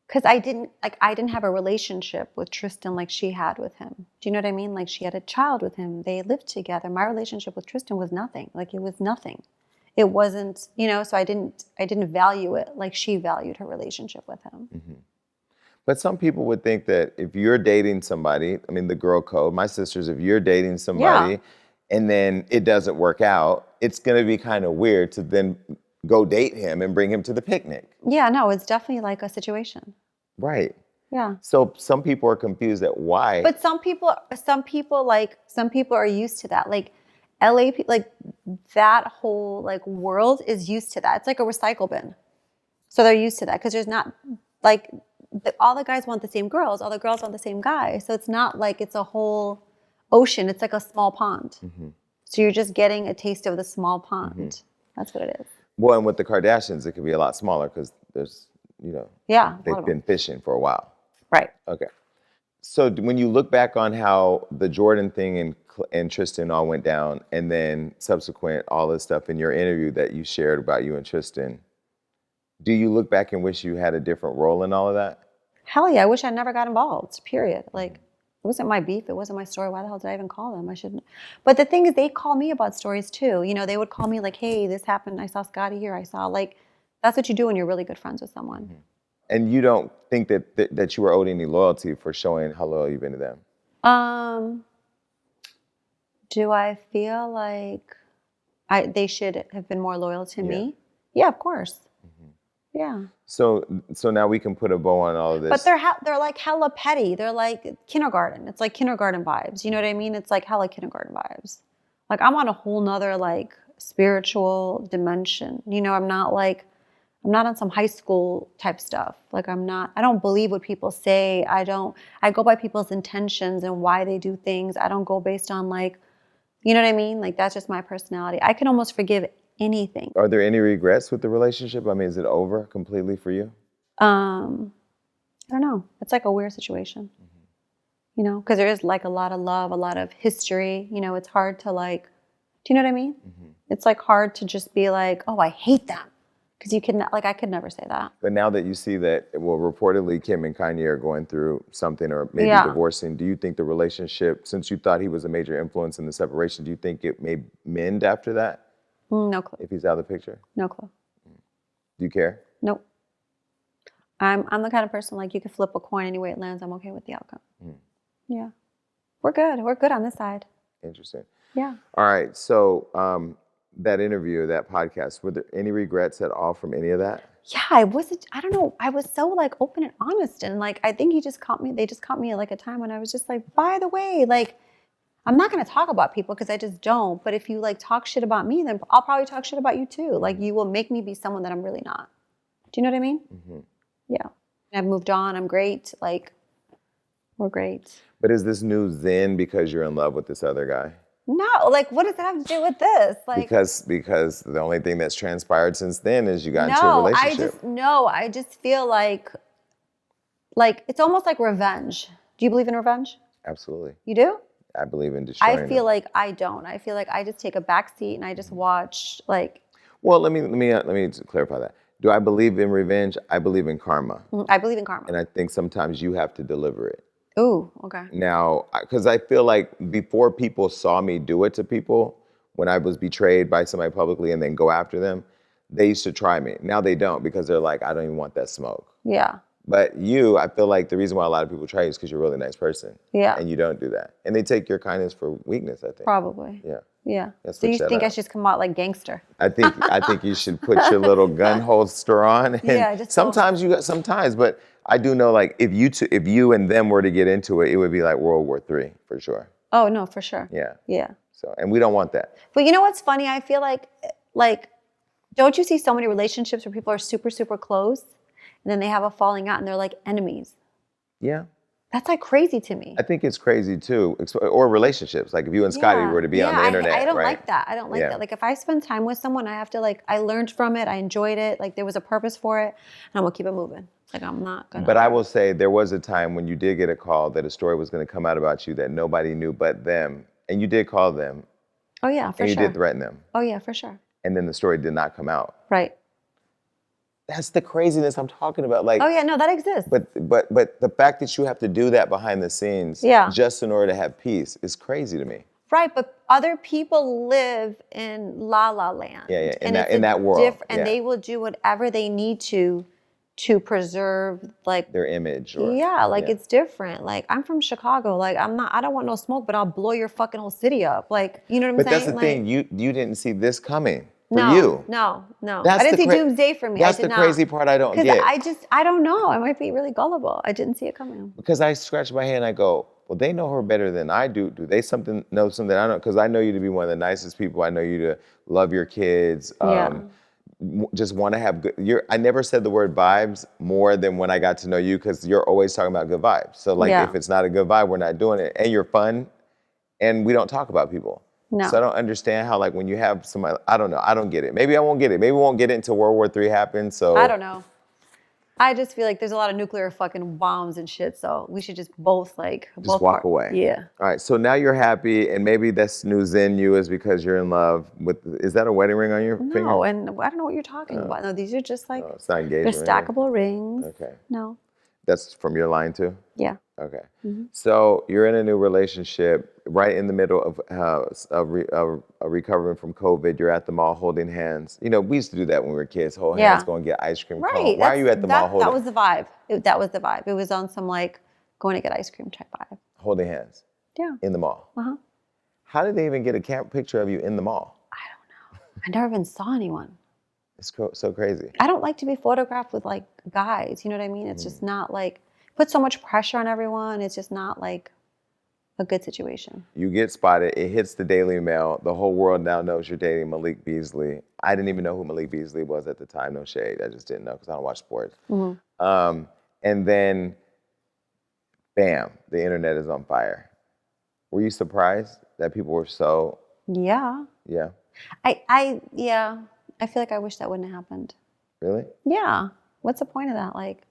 Because I didn't have a relationship with Tristan like she had with him. Do you know what I mean? Like, she had a child with him. They lived together. My relationship with Tristan was nothing. Like, it was nothing. It wasn't, you know, so I didn't value it like she valued her relationship with him. Mm-hmm. But some people would think that if you're dating somebody, I mean, the girl code, my sisters, if you're dating somebody and then it doesn't work out, it's going to be kind of weird to then go date him and bring him to the picnic. Yeah, no, it's definitely like a situation. Right. Yeah. So some people are confused at why. But some people are used to that. Like, LA, like, that whole, like, world is used to that. It's like a recycle bin. So they're used to that, because there's not, like, all the guys want the same girls, all the girls want the same guy. So it's not like it's a whole ocean. It's like a small pond. Mm-hmm. So you're just getting a taste of the small pond. Mm-hmm. That's what it is. Well, and with the Kardashians, it could be a lot smaller because there's, you know, they've been fishing for a while. Right. Okay. So when you look back on how the Jordan thing and Tristan all went down, and then subsequent all this stuff in your interview that you shared about you and Tristan, do you look back and wish you had a different role in all of that? Hell yeah, I wish I never got involved, period. Like, it wasn't my beef, it wasn't my story. Why the hell did I even call them? I shouldn't. But the thing is, they call me about stories too. You know, they would call me like, hey, this happened, I saw Scottie here, I saw, like, that's what you do when you're really good friends with someone. Mm-hmm. And you don't think that you were owed any loyalty for showing how loyal you've been to them? Do I feel like they should have been more loyal to me? Yeah, of course. Mm-hmm. Yeah. So now we can put a bow on all of this. But they're like hella petty. They're like kindergarten. It's like kindergarten vibes. You know what I mean? It's like hella kindergarten vibes. Like, I'm on a whole nother, like, spiritual dimension. You know, I'm I'm not on some high school type stuff. Like I don't believe what people say. I go by people's intentions and why they do things. I don't go based on like, you know what I mean? Like that's just my personality. I can almost forgive anything. Are there any regrets with the relationship? I mean, is it over completely for you? I don't know. It's like a weird situation, you know, because there is like a lot of love, a lot of history. You know, it's hard to like, do you know what I mean? It's like hard to just be like, oh, I hate them. Because you can, like, I could never say that. But now that you see that, well, reportedly Kim and Kanye are going through something or maybe divorcing, do you think the relationship, since you thought he was a major influence in the separation, do you think it may mend after that? No clue. If he's out of the picture? No clue. Do you care? Nope. I'm the kind of person, like, you could flip a coin any way it lands. I'm okay with the outcome. Yeah. We're good. We're good on this side. Interesting. Yeah. All right. So that interview, that podcast, were there any regrets at all from any of that? Yeah, I don't know. I was so like open and honest. And like, I think they just caught me at like a time when I was just like, by the way, like, I'm not going to talk about people because I just don't. But if you like talk shit about me, then I'll probably talk shit about you too. Like you will make me be someone that I'm really not. Do you know what I mean? Yeah. I've moved on. I'm great. Like, we're great. But is this news then because you're in love with this other guy? No, like what does that have to do with this? Like because the only thing that's transpired since then is you got into a relationship. I just feel like it's almost like revenge. Do you believe in revenge? Absolutely. You do? I believe in destroying I feel like I don't. I feel like I just take a back seat and I just watch like. Well, let me clarify that. Do I believe in revenge? I believe in karma. I believe in karma. And I think sometimes you have to deliver it. Ooh, okay. Now, because I feel like before people saw me do it to people, when I was betrayed by somebody publicly and then go after them, they used to try me. Now they don't because they're like, I don't even want that smoke. Yeah. But you, I feel like the reason why a lot of people try you is because you're a really nice person. Yeah. And you don't do that. And they take your kindness for weakness, I think. Probably. Yeah. Yeah. So you think I should come out like gangster? I think you should put your little gun holster on. And just sometimes, but I do know like if you and them were to get into it, it would be like World War III for sure. Oh no, for sure. Yeah. Yeah. So, and we don't want that. But you know what's funny? I feel like, don't you see so many relationships where people are super, super close and then they have a falling out and they're like enemies? Yeah. That's like crazy to me. I think it's crazy too, or relationships. Like if you and Scottie were to be on the internet, I don't right? like that. I don't like that. Like if I spend time with someone, I have to like, I learned from it. I enjoyed it. Like there was a purpose for it and I'm gonna keep it moving. Like I'm not gonna. But I will say there was a time when you did get a call that a story was gonna come out about you that nobody knew but them. And you did call them. Oh yeah, for sure. And you did threaten them. Oh yeah, for sure. And then the story did not come out. Right. That's the craziness I'm talking about. Like, oh yeah, no, that exists. But the fact that you have to do that behind the scenes, just in order to have peace, is crazy to me. Right, but other people live in la la land. Yeah, in that world, and they will do whatever they need to preserve like their image. It's different. Like I'm from Chicago. Like I don't want no smoke, but I'll blow your fucking whole city up. Like you know what I'm saying? But that's the thing. You didn't see this coming. No. That's I didn't see doomsday for me. That's the crazy part I don't get. I don't know. I might be really gullible. I didn't see it coming. Because I scratch my head and I go, well, they know her better than I do. Do they know something I don't? Because I know you to be one of the nicest people. I know you to love your kids. Just want to have good. I never said the word vibes more than when I got to know you because you're always talking about good vibes. So like if it's not a good vibe, we're not doing it. And you're fun, and we don't talk about people. No. So I don't understand how, like, when you have somebody, I don't know. I don't get it. Maybe I won't get it. Maybe we won't get it until World War III happens. So I don't know. I just feel like there's a lot of nuclear fucking bombs and shit. So we should just both walk away. Yeah. All right. So now you're happy, and maybe that's news in you is because you're in love with. Is that a wedding ring on your finger? No, and I don't know what you're talking about. No, these are just like it's not engagement. They're stackable rings. Okay. No. That's from your line too? Yeah. Okay. Mm-hmm. So you're in a new relationship, right in the middle of recovering from COVID. You're at the mall holding hands. You know, we used to do that when we were kids, hold hands, go and get ice cream. Right. Why are you at the mall holding? That was the vibe. That was the vibe. It was on some like going to get ice cream type vibe. Holding hands? Yeah. In the mall? Uh-huh. How did they even get a picture of you in the mall? I don't know. I never even saw anyone. It's so crazy. I don't like to be photographed with like guys. You know what I mean? It's just not like, put so much pressure on everyone. It's just not like, a good situation. You get spotted. It hits the Daily Mail. The whole world now knows you're dating Malik Beasley. I didn't even know who Malik Beasley was at the time. No shade. I just didn't know because I don't watch sports. And then, bam, the internet is on fire. Were you surprised that people were so? Yeah. Yeah. Yeah. I feel like I wish that wouldn't have happened. Really? Yeah. What's the point of that? Like,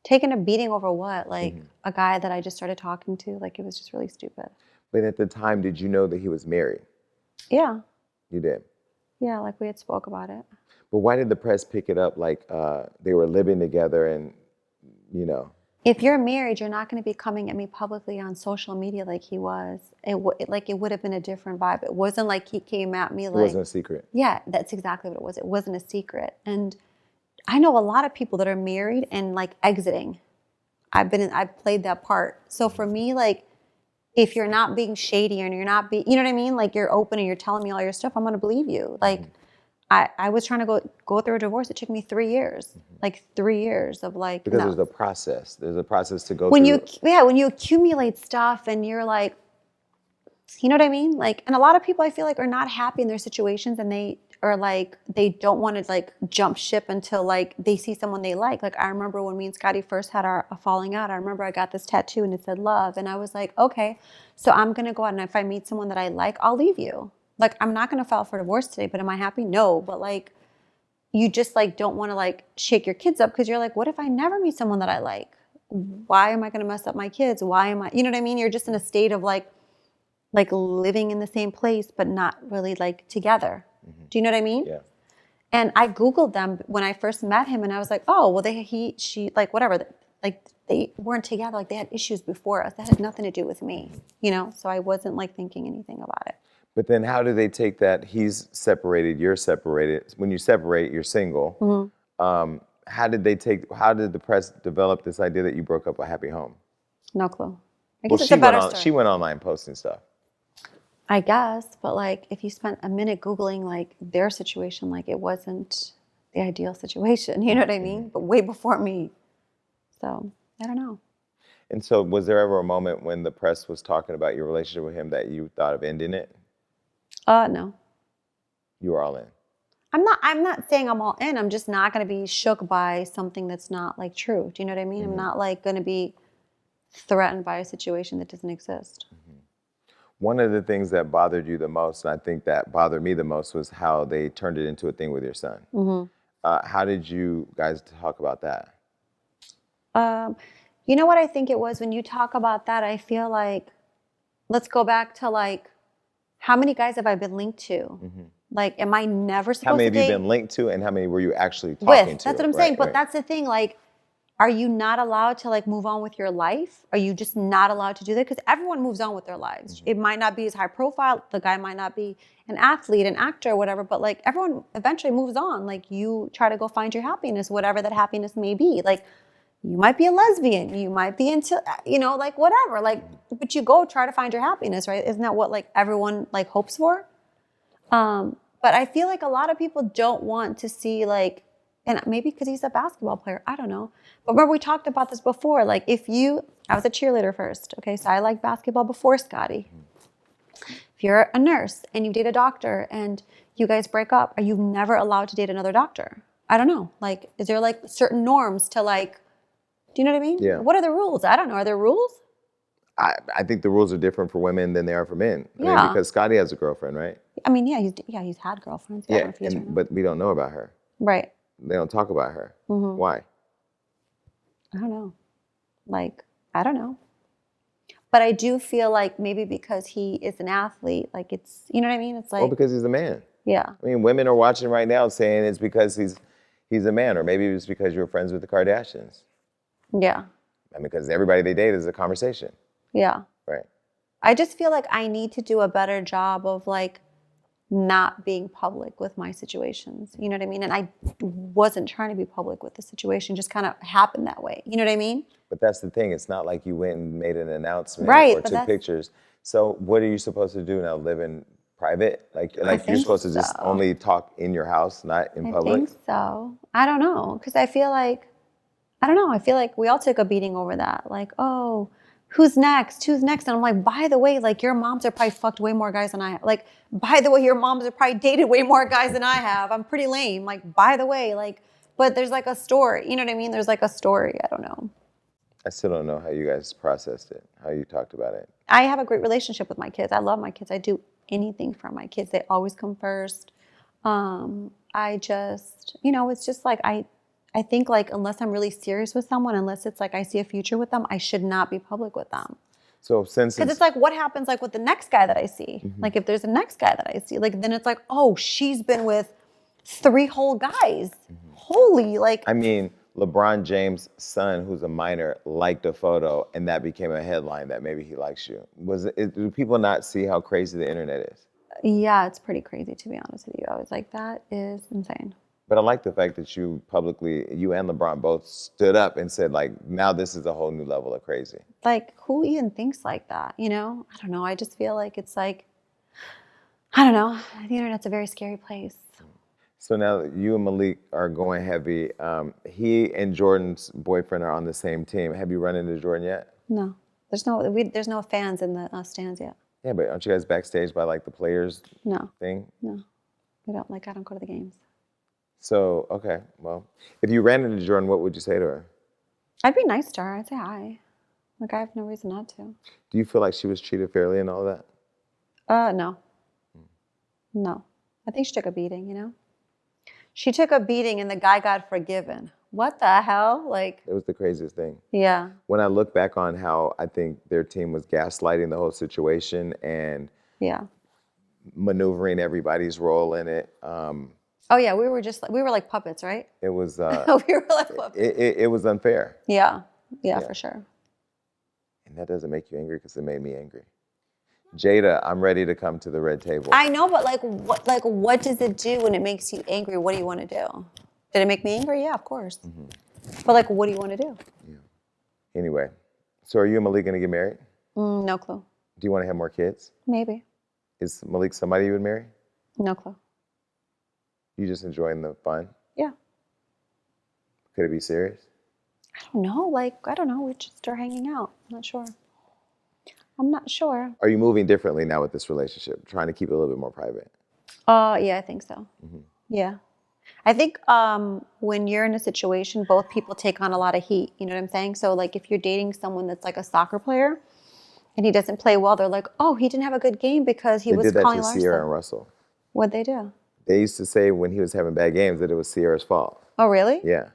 taking a beating over what? Like, a guy that I just started talking to? Like, it was just really stupid. But at the time, did you know that he was married? Yeah. You did? Yeah, like we had spoke about it. But why did the press pick it up like they were living together and, you know? If you're married, you're not going to be coming at me publicly on social media like he was. It would have been a different vibe. It wasn't like he came at me like... It wasn't a secret. Yeah, that's exactly what it was. It wasn't a secret. And I know a lot of people that are married and like exiting. I've played that part. So for me, like, if you're not being shady and you're not you know what I mean? Like, you're open and you're telling me all your stuff, I'm going to believe you. Like, I was trying to go through a divorce. It took me 3 years, like 3 years of like... Because no. there's a process. There's a process to go when through. When you accumulate stuff and you're like, you know what I mean? Like, and a lot of people I feel like are not happy in their situations and they are like, they don't want to like jump ship until like they see someone they like. Like, I remember when me and Scottie first had a falling out, I remember I got this tattoo and it said love. And I was like, okay, so I'm going to go out and if I meet someone that I like, I'll leave you. Like, I'm not going to file for divorce today, but am I happy? No. But like, you just like don't want to like shake your kids up because you're like, what if I never meet someone that I like? Why am I going to mess up my kids? Why am I, you know what I mean? You're just in a state of like living in the same place, but not really like together. Do you know what I mean? Yeah. And I Googled them when I first met him and I was like, oh, well, she, like whatever. Like they weren't together. Like they had issues before us. That had nothing to do with me, you know? So I wasn't like thinking anything about it. But then how do they take that he's separated, you're separated? When you separate, you're single. How did the press develop this idea that you broke up a happy home? No clue. I Well, guess it's a better story. she went online posting stuff. I guess, but like if you spent a minute Googling like their situation, like it wasn't the ideal situation, you know what I mean? But way before me. So I don't know. And so was there ever a moment when the press was talking about your relationship with him that you thought of ending it? No. You were all in. I'm not saying I'm all in. I'm just not going to be shook by something that's not like true. Do you know what I mean? I'm not like going to be threatened by a situation that doesn't exist. One of the things that bothered you the most, and I think that bothered me the most, was how they turned it into a thing with your son. How did you guys talk about that? You know what I think it was? When you talk about that, I feel like, let's go back to like, how many guys have I been linked to? Like, am I never supposed to date? How many have you been linked to, and how many were you actually talking to? That's what I'm saying. But that's the thing. Like, are you not allowed to like move on with your life? Are you just not allowed to do that? Because everyone moves on with their lives. It might not be as high profile. The guy might not be an athlete, an actor, whatever. But like, everyone eventually moves on. Like, you try to go find your happiness, whatever that happiness may be. Like, you might be a lesbian. You might be into, you know, like whatever. Like, but you go try to find your happiness, right? Isn't that what like everyone like hopes for? But I feel like a lot of people don't want to see like, and maybe because he's a basketball player, I don't know. But remember we talked about this before. Like I was a cheerleader first. Okay, so I liked basketball before Scottie. If you're a nurse and you date a doctor and you guys break up, are you never allowed to date another doctor? I don't know. Like, is there like certain norms to like, do you know what I mean? Yeah. What are the rules? I don't know. Are there rules? I think the rules are different for women than they are for men. I mean, because Scottie has a girlfriend, right? I mean, he's had girlfriends. Yeah, but we don't know about her. Right. They don't talk about her. Why? I don't know. Like, I don't know. But I do feel like maybe because he is an athlete, like it's, you know what I mean? It's like. Well, because he's a man. Yeah. I mean, women are watching right now saying it's because he's a man, or maybe it's because you're friends with the Kardashians. Yeah. I mean, because everybody they date is a conversation. Yeah. Right. I just feel like I need to do a better job of like not being public with my situations. You know what I mean? And I wasn't trying to be public with the situation, just kind of happened that way. You know what I mean? But that's the thing. It's not like you went and made an announcement or took pictures. So what are you supposed to do now? Live in private? Like you're supposed to just only talk in your house, not in public? I think so. I don't know. Because I feel like, I don't know. I feel like we all took a beating over that. Like, oh, who's next? Who's next? And I'm like, by the way, like your moms have probably fucked way more guys than I have. Like, by the way, your moms have probably dated way more guys than I have. I'm pretty lame. Like, by the way, like, but there's like a story. You know what I mean? There's like a story. I don't know. I still don't know how you guys processed it, how you talked about it. I have a great relationship with my kids. I love my kids. I do anything for my kids. They always come first. I just, it's just like I think like unless I'm really serious with someone, unless it's like I see a future with them, I should not be public with them. So since because it's like what happens like with the next guy that I see, like if there's a next guy that I see, like then it's like, oh, she's been with 3 whole guys. Holy, like I mean, LeBron James' son, who's a minor, liked a photo, and that became a headline that maybe he likes you. Do people not see how crazy the internet is? Yeah, it's pretty crazy, to be honest with you. I was like, that is insane. But I like the fact that you publicly, you and LeBron both stood up and said, like, now this is a whole new level of crazy. Like, who even thinks like that, I don't know. I just feel like it's like, I don't know. The internet's a very scary place. So now you and Malik are going heavy. He and Jordan's boyfriend are on the same team. Have you run into Jordan yet? No. There's no fans in the stands yet. Yeah, but aren't you guys backstage by like the players No. thing? No. I don't go to the games. So, okay, well, if you ran into Jordan, what would you say to her? I'd be nice to her. I'd say hi. Like, I have no reason not to. Do you feel like she was treated fairly and all that? No. No. I think she took a beating, She took a beating and the guy got forgiven. What the hell? Like, It was the craziest thing. yeah. When I look back on how I think their team was gaslighting the whole situation and Yeah. maneuvering everybody's role in it, Oh, yeah. We were like puppets, right? it was We were like puppets. it was unfair. Yeah, for sure. And that doesn't make you angry because it made me angry. Jada, I'm ready to come to the red table. I know, but what does it do when it makes you angry? What do you want to do? Did it make me angry? Yeah, of course. But like, what do you want to do? Yeah. Anyway, so are you and Malik going to get married? No clue. Do you want to have more kids? Maybe. Is Malik somebody you would marry? No clue. You just enjoying the fun? Yeah. Could it be serious? I don't know. I don't know. We just are hanging out. I'm not sure. Are you moving differently now with this relationship? Trying to keep it a little bit more private? Yeah, I think so. Yeah. I think when you're in a situation, both people take on a lot of heat. You know what I'm saying? So like if you're dating someone that's like a soccer player and he doesn't play well, they're like, oh, he didn't have a good game because he was calling Larsa. They did that to Sierra and Russell. What'd they do? They used to say when he was having bad games that it was Sierra's fault. Oh, really? Yeah.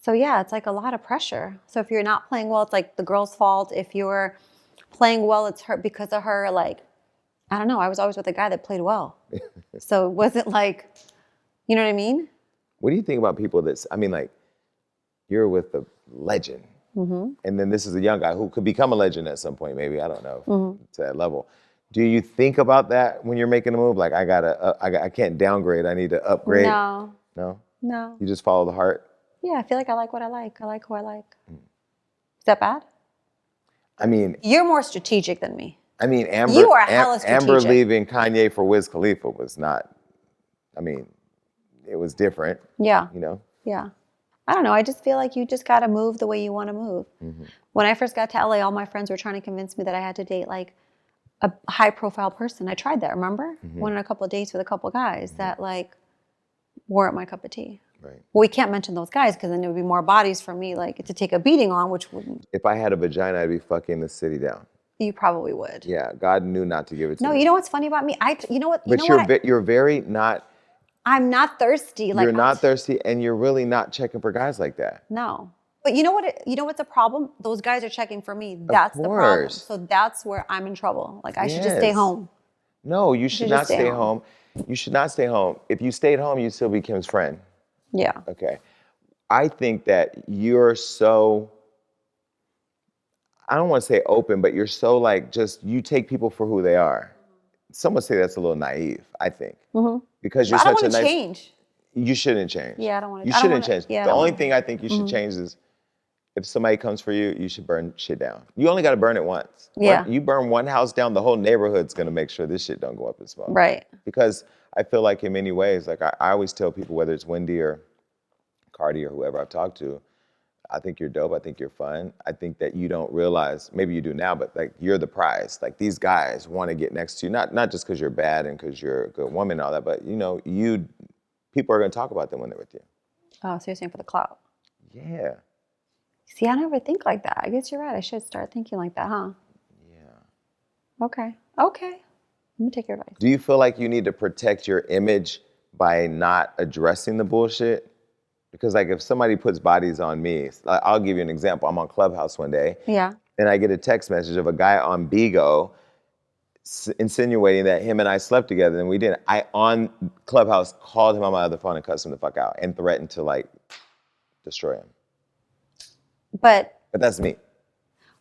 So yeah, it's like a lot of pressure. So if you're not playing well, it's like the girl's fault. If you're playing well, it's her because of her. Like, I don't know. I was always with a guy that played well. So it wasn't like, you know what I mean? What do you think about people like, you're with a legend, and then this is a young guy who could become a legend at some point, maybe, I don't know, to that level. Do you think about that when you're making a move? Like, I can't downgrade, I need to upgrade? No. No? No. You just follow the heart? Yeah, I feel like I like what I like. I like who I like. Is that bad? I mean... You're more strategic than me. I mean, You are hella strategic. Amber leaving Kanye for Wiz Khalifa was not... I mean, it was different. Yeah. Yeah. I don't know. I just feel like you just got to move the way you want to move. When I first got to LA, all my friends were trying to convince me that I had to date like a high profile person. I tried that, remember? Went on a couple of dates with a couple of guys that like weren't my cup of tea. Right. Well, we can't mention those guys because then there would be more bodies for me like to take a beating on, which wouldn't. If I had a vagina, I'd be fucking the city down. You probably would. Yeah, God knew not to give it to me. No, you know what's funny about me? You know what? You're very not... I'm not thirsty. Like you're not thirsty, and you're really not checking for guys like that. No. But you know what? You know what's a problem? Those guys are checking for me. That's the problem. So that's where I'm in trouble. Like I should just stay home. No, you should not stay home. You should not stay home. If you stayed home, you'd still be Kim's friend. Yeah. Okay. I think that you're so, I don't want to say open, but you're so like you take people for who they are. Some would say that's a little naive, I think. Because you're such a nice... I don't want to change. You shouldn't change. Yeah, I don't want to. You shouldn't change. Yeah, the only thing I think you should change is if somebody comes for you, you should burn shit down. You only got to burn it once. Yeah. You burn one house down, the whole neighborhood's going to make sure this shit don't go up in smoke. Right. Because I feel like in many ways, like I always tell people, whether it's Wendy or Cardi or whoever I've talked to, I think you're dope. I think you're fun. I think that you don't realize, maybe you do now, but like you're the prize. Like these guys want to get next to you, not just because you're bad and because you're a good woman and all that, but people are going to talk about them when they're with you. Oh, so you're saying for the clout. Yeah. See, I never think like that. I guess you're right. I should start thinking like that, huh? Yeah. Okay. I'm gonna take your advice. Do you feel like you need to protect your image by not addressing the bullshit? Because like if somebody puts bodies on me, I'll give you an example. I'm on Clubhouse one day. Yeah. And I get a text message of a guy on Bigo insinuating that him and I slept together, and we didn't. I, on Clubhouse, called him on my other phone and cussed him the fuck out and threatened to like destroy him. But that's me.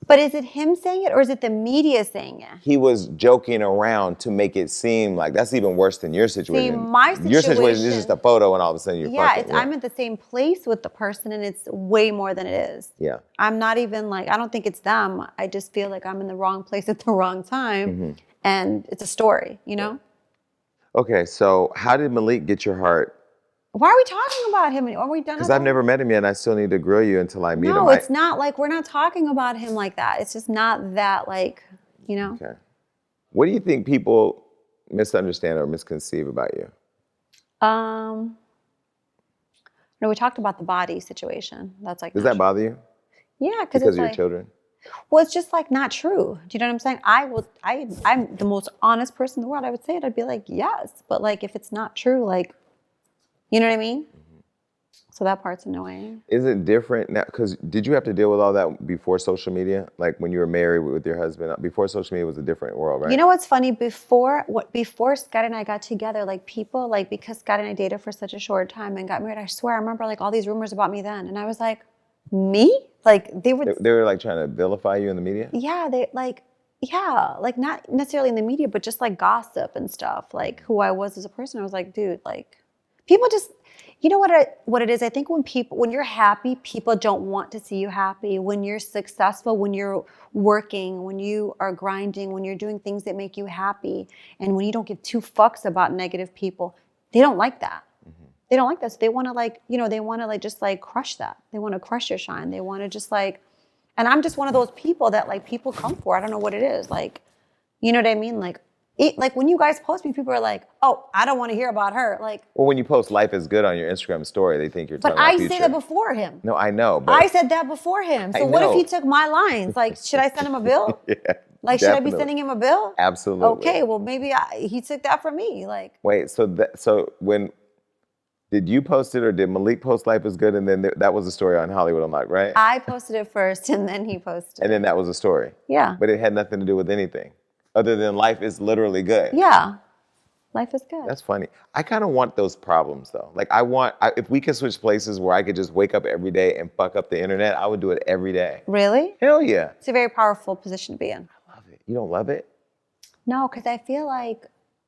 But is it him saying it or is it the media saying it? He was joking around to make it seem like that's even worse than your situation. See, my situation. Your situation is just a photo and all of a sudden you're fucking. I'm at the same place with the person and it's way more than it is. Yeah. I'm not even like, I don't think it's them. I just feel like I'm in the wrong place at the wrong time. And it's a story, you know? Okay, so how did Malik get your heart? Why are we talking about him? Are we done? Because I've never met him yet and I still need to grill you until I meet him. No, it's not like, we're not talking about him like that. It's just not that like, you know? Okay. What do you think people misunderstand or misconceive about you? No, we talked about the body situation. That's like. Does that bother you? Yeah, because of your children? Well, it's just like not true. Do you know what I'm saying? I'm the most honest person in the world. I would say it. I'd be like, yes. But like, if it's not true, like, you know what I mean? So that part's annoying. Is it different now? Because did you have to deal with all that before social media? Like when you were married with your husband, before social media was a different world, right? You know what's funny? Before Scott and I got together, like people, like because Scott and I dated for such a short time and got married, I swear I remember like all these rumors about me then. And I was like, me? Like they were like trying to vilify you in the media? Yeah, like not necessarily in the media, but just like gossip and stuff, like who I was as a person. I was like, dude, like people just, you know what it is? I think when you're happy, people don't want to see you happy. When you're successful, when you're working, when you are grinding, when you're doing things that make you happy, and when you don't give two fucks about negative people, they don't like that. They don't like that. So they want to like, they want to like just like crush that. They want to crush your shine. They want to just like, and I'm just one of those people that like people come for. I don't know what it is. Like, you know what I mean? Like when you guys post me, people are like, oh, I don't want to hear about her. Like, well, when you post "Life is Good" on your Instagram story, they think you're talking about Future. But I say that before him. No, I know. But I said that before him. So what if he took my lines? Like, should I send him a bill? Yeah. Like, should I be sending him a bill? Absolutely. Okay, well, maybe he took that from me. Like, wait, so when did you post it or did Malik post "Life is Good" and then that was a story on Hollywood Unlocked, right? I posted it first and then he posted it. And then that was a story. Yeah. But it had nothing to do with anything. Other than life is literally good. Yeah, life is good. That's funny. I kind of want those problems though. Like if we could switch places where I could just wake up every day and fuck up the internet, I would do it every day. Really? Hell yeah. It's a very powerful position to be in. I love it. You don't love it? No, because I feel like.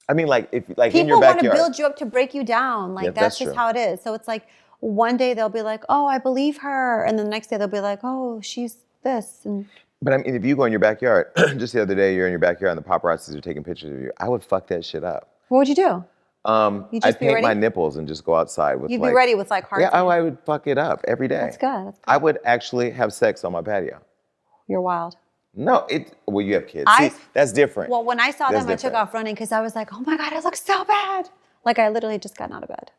I mean, like if like in your backyard. People want to build you up to break you down. Like that's just how it is. So it's like one day they'll be like, oh, I believe her, and then the next day they'll be like, oh, she's this and. But I mean, if you go in your backyard, just the other day, you're in your backyard and the paparazzis are taking pictures of you, I would fuck that shit up. What would you do? I'd paint my nipples and just go outside with You'd be ready with like hearts? Yeah, I would fuck it up every day. That's good. I would actually have sex on my patio. You're wild. No, well, you have kids. See, that's different. Well, when I saw them, I took off running because I was like, oh my God, I look so bad. Like I literally just got out of bed.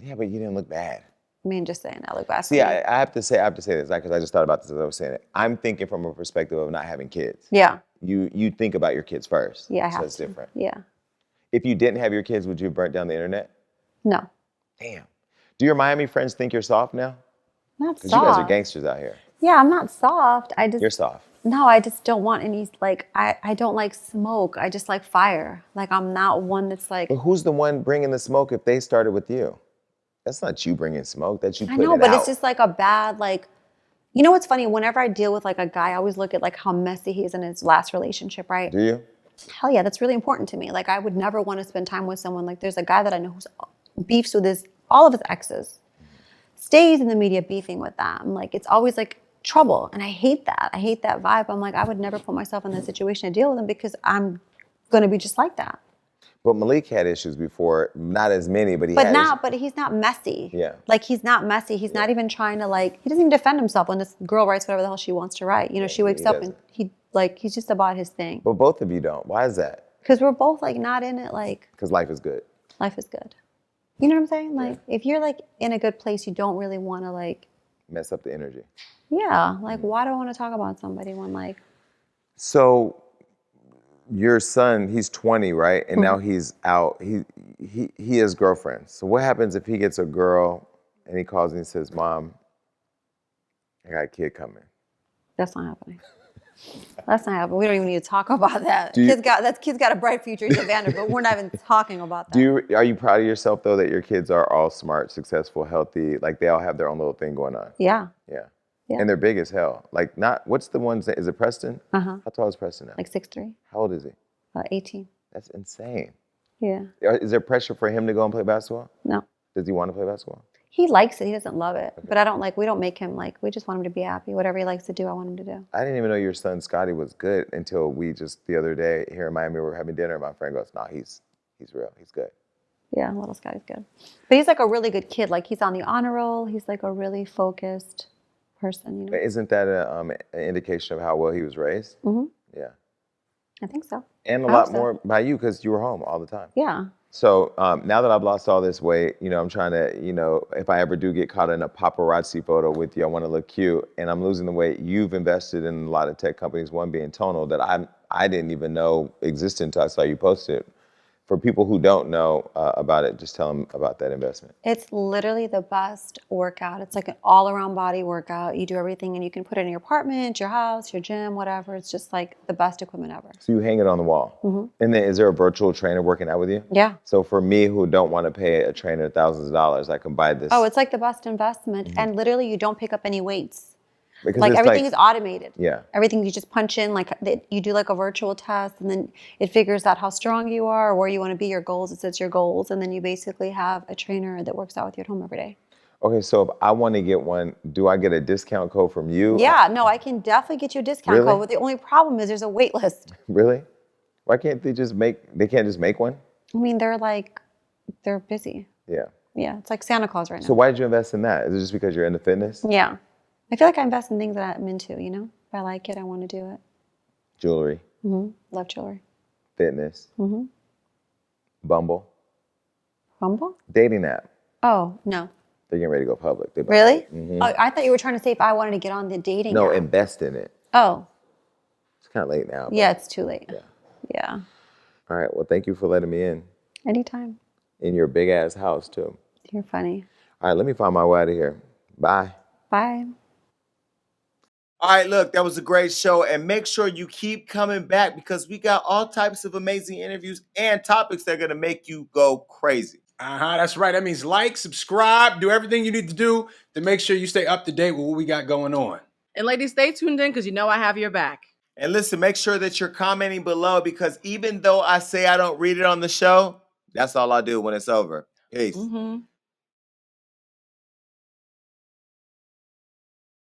Yeah, but you didn't look bad. I mean, just saying, I look bad. See, I have to say this because I just thought about this as I was saying it. I'm thinking from a perspective of not having kids. Yeah. You think about your kids first. Yeah, I have to. So it's different. Yeah. If you didn't have your kids, would you have burnt down the internet? No. Damn. Do your Miami friends think you're soft now? Not soft. Because you guys are gangsters out here. Yeah, I'm not soft. You're soft. No, I just don't want any, like, I don't like smoke. I just like fire. Like, I'm not one that's like. But who's the one bringing the smoke if they started with you? That's not you bringing smoke. That's you putting it out. I know, but it's just like a bad, like, you know what's funny? Whenever I deal with like a guy, I always look at like how messy he is in his last relationship, right? Do you? Hell yeah, that's really important to me. Like I would never want to spend time with someone. Like there's a guy that I know who's beefs with all of his exes. Stays in the media beefing with them. Like it's always like trouble. And I hate that. I hate that vibe. I'm like, I would never put myself in that situation to deal with him because I'm going to be just like that. But Malik had issues before, not as many, but he But had issues. but he's not messy. Yeah. Like he's not messy. He's not even trying to he doesn't even defend himself when this girl writes whatever the hell she wants to write. You know, she wakes up and he's just about his thing. But both of you don't. Why is that? Because we're both not in it Because life is good. life is good. You know what I'm saying? Like if you're in a good place, you don't really want to Mess up the energy. yeah. Why do I want to talk about somebody when So your son, he's 20, right? And now he's out. He has girlfriends. So what happens if he gets a girl and he calls and he says, Mom, I got a kid coming? that's not happening. That's not happening. We don't even need to talk about that. Kid's got a bright future. He's a Vanderbilt. We're not even talking about that. Are you proud of yourself though that your kids are all smart, successful, healthy? Like they all have their own little thing going on. Yeah. Yeah. Yeah. And they're big as hell. What's the one's name? Is it Preston? Uh-huh. How tall is Preston now? 6'3". How old is he? 18. That's insane. Yeah. Is there pressure for him to go and play basketball? No. Does he want to play basketball? He likes it. He doesn't love it. But we don't make him we just want him to be happy. Whatever he likes to do, I want him to do. I didn't even know your son Scottie was good until we just the other day here in Miami we were having dinner. My friend goes, "No, he's real. He's good." Yeah, little Scottie's good. But he's a really good kid. He's on the honor roll. He's a really focused person, you know. But isn't that an indication of how well he was raised? Mm-hmm. Yeah. I think so. And a lot more by you because you were home all the time. Yeah. So now that I've lost all this weight, I'm trying to, if I ever do get caught in a paparazzi photo with you, I want to look cute, and I'm losing the weight. You've invested in a lot of tech companies, one being Tonal, that I didn't even know existed until I saw you post it. For people who don't know about it, just tell them about that investment. It's literally the best workout. It's an all-around body workout. You do everything, and you can put it in your apartment, your house, your gym, whatever. It's just the best equipment ever. So you hang it on the wall. Mm-hmm. And then is there a virtual trainer working out with you? Yeah. So for me who don't want to pay a trainer thousands of dollars, I can buy this. Oh, it's the best investment. Mm-hmm. And literally you don't pick up any weights. Because everything is automated. Yeah. Everything you just punch in, you do a virtual test, and then it figures out how strong you are or where you want to be, your goals. It sets your goals, and then you basically have a trainer that works out with you at home every day. Okay, so if I want to get one, do I get a discount code from you? Yeah, no, I can definitely get you a discount code, but the only problem is there's a wait list. Really? Why can't they can't just make one? I mean, they're busy. Yeah. Yeah, it's like Santa Claus right now. So why did you invest in that? Is it just because you're into fitness? Yeah. I feel I invest in things that I'm into, If I like it, I want to do it. Jewelry. Mm-hmm. Love jewelry. Fitness. Mm-hmm. Bumble. Bumble? Dating app. Oh, no. They're getting ready to go public. Really? Mm-hmm. Oh, I thought you were trying to say if I wanted to get on the dating No, app. invest in it. Oh. It's kind of late now. Yeah, it's too late. Yeah. All right. Well, thank you for letting me in. Anytime. In your big ass house, too. You're funny. All right. Let me find my way out of here. Bye. Bye. All right, look, that was a great show. And make sure you keep coming back because we got all types of amazing interviews and topics that are going to make you go crazy. That's right. That means like, subscribe, do everything you need to do to make sure you stay up to date with what we got going on. And ladies, stay tuned in because I have your back. And listen, make sure that you're commenting below because even though I say I don't read it on the show, that's all I do when it's over. Peace. Mm-hmm.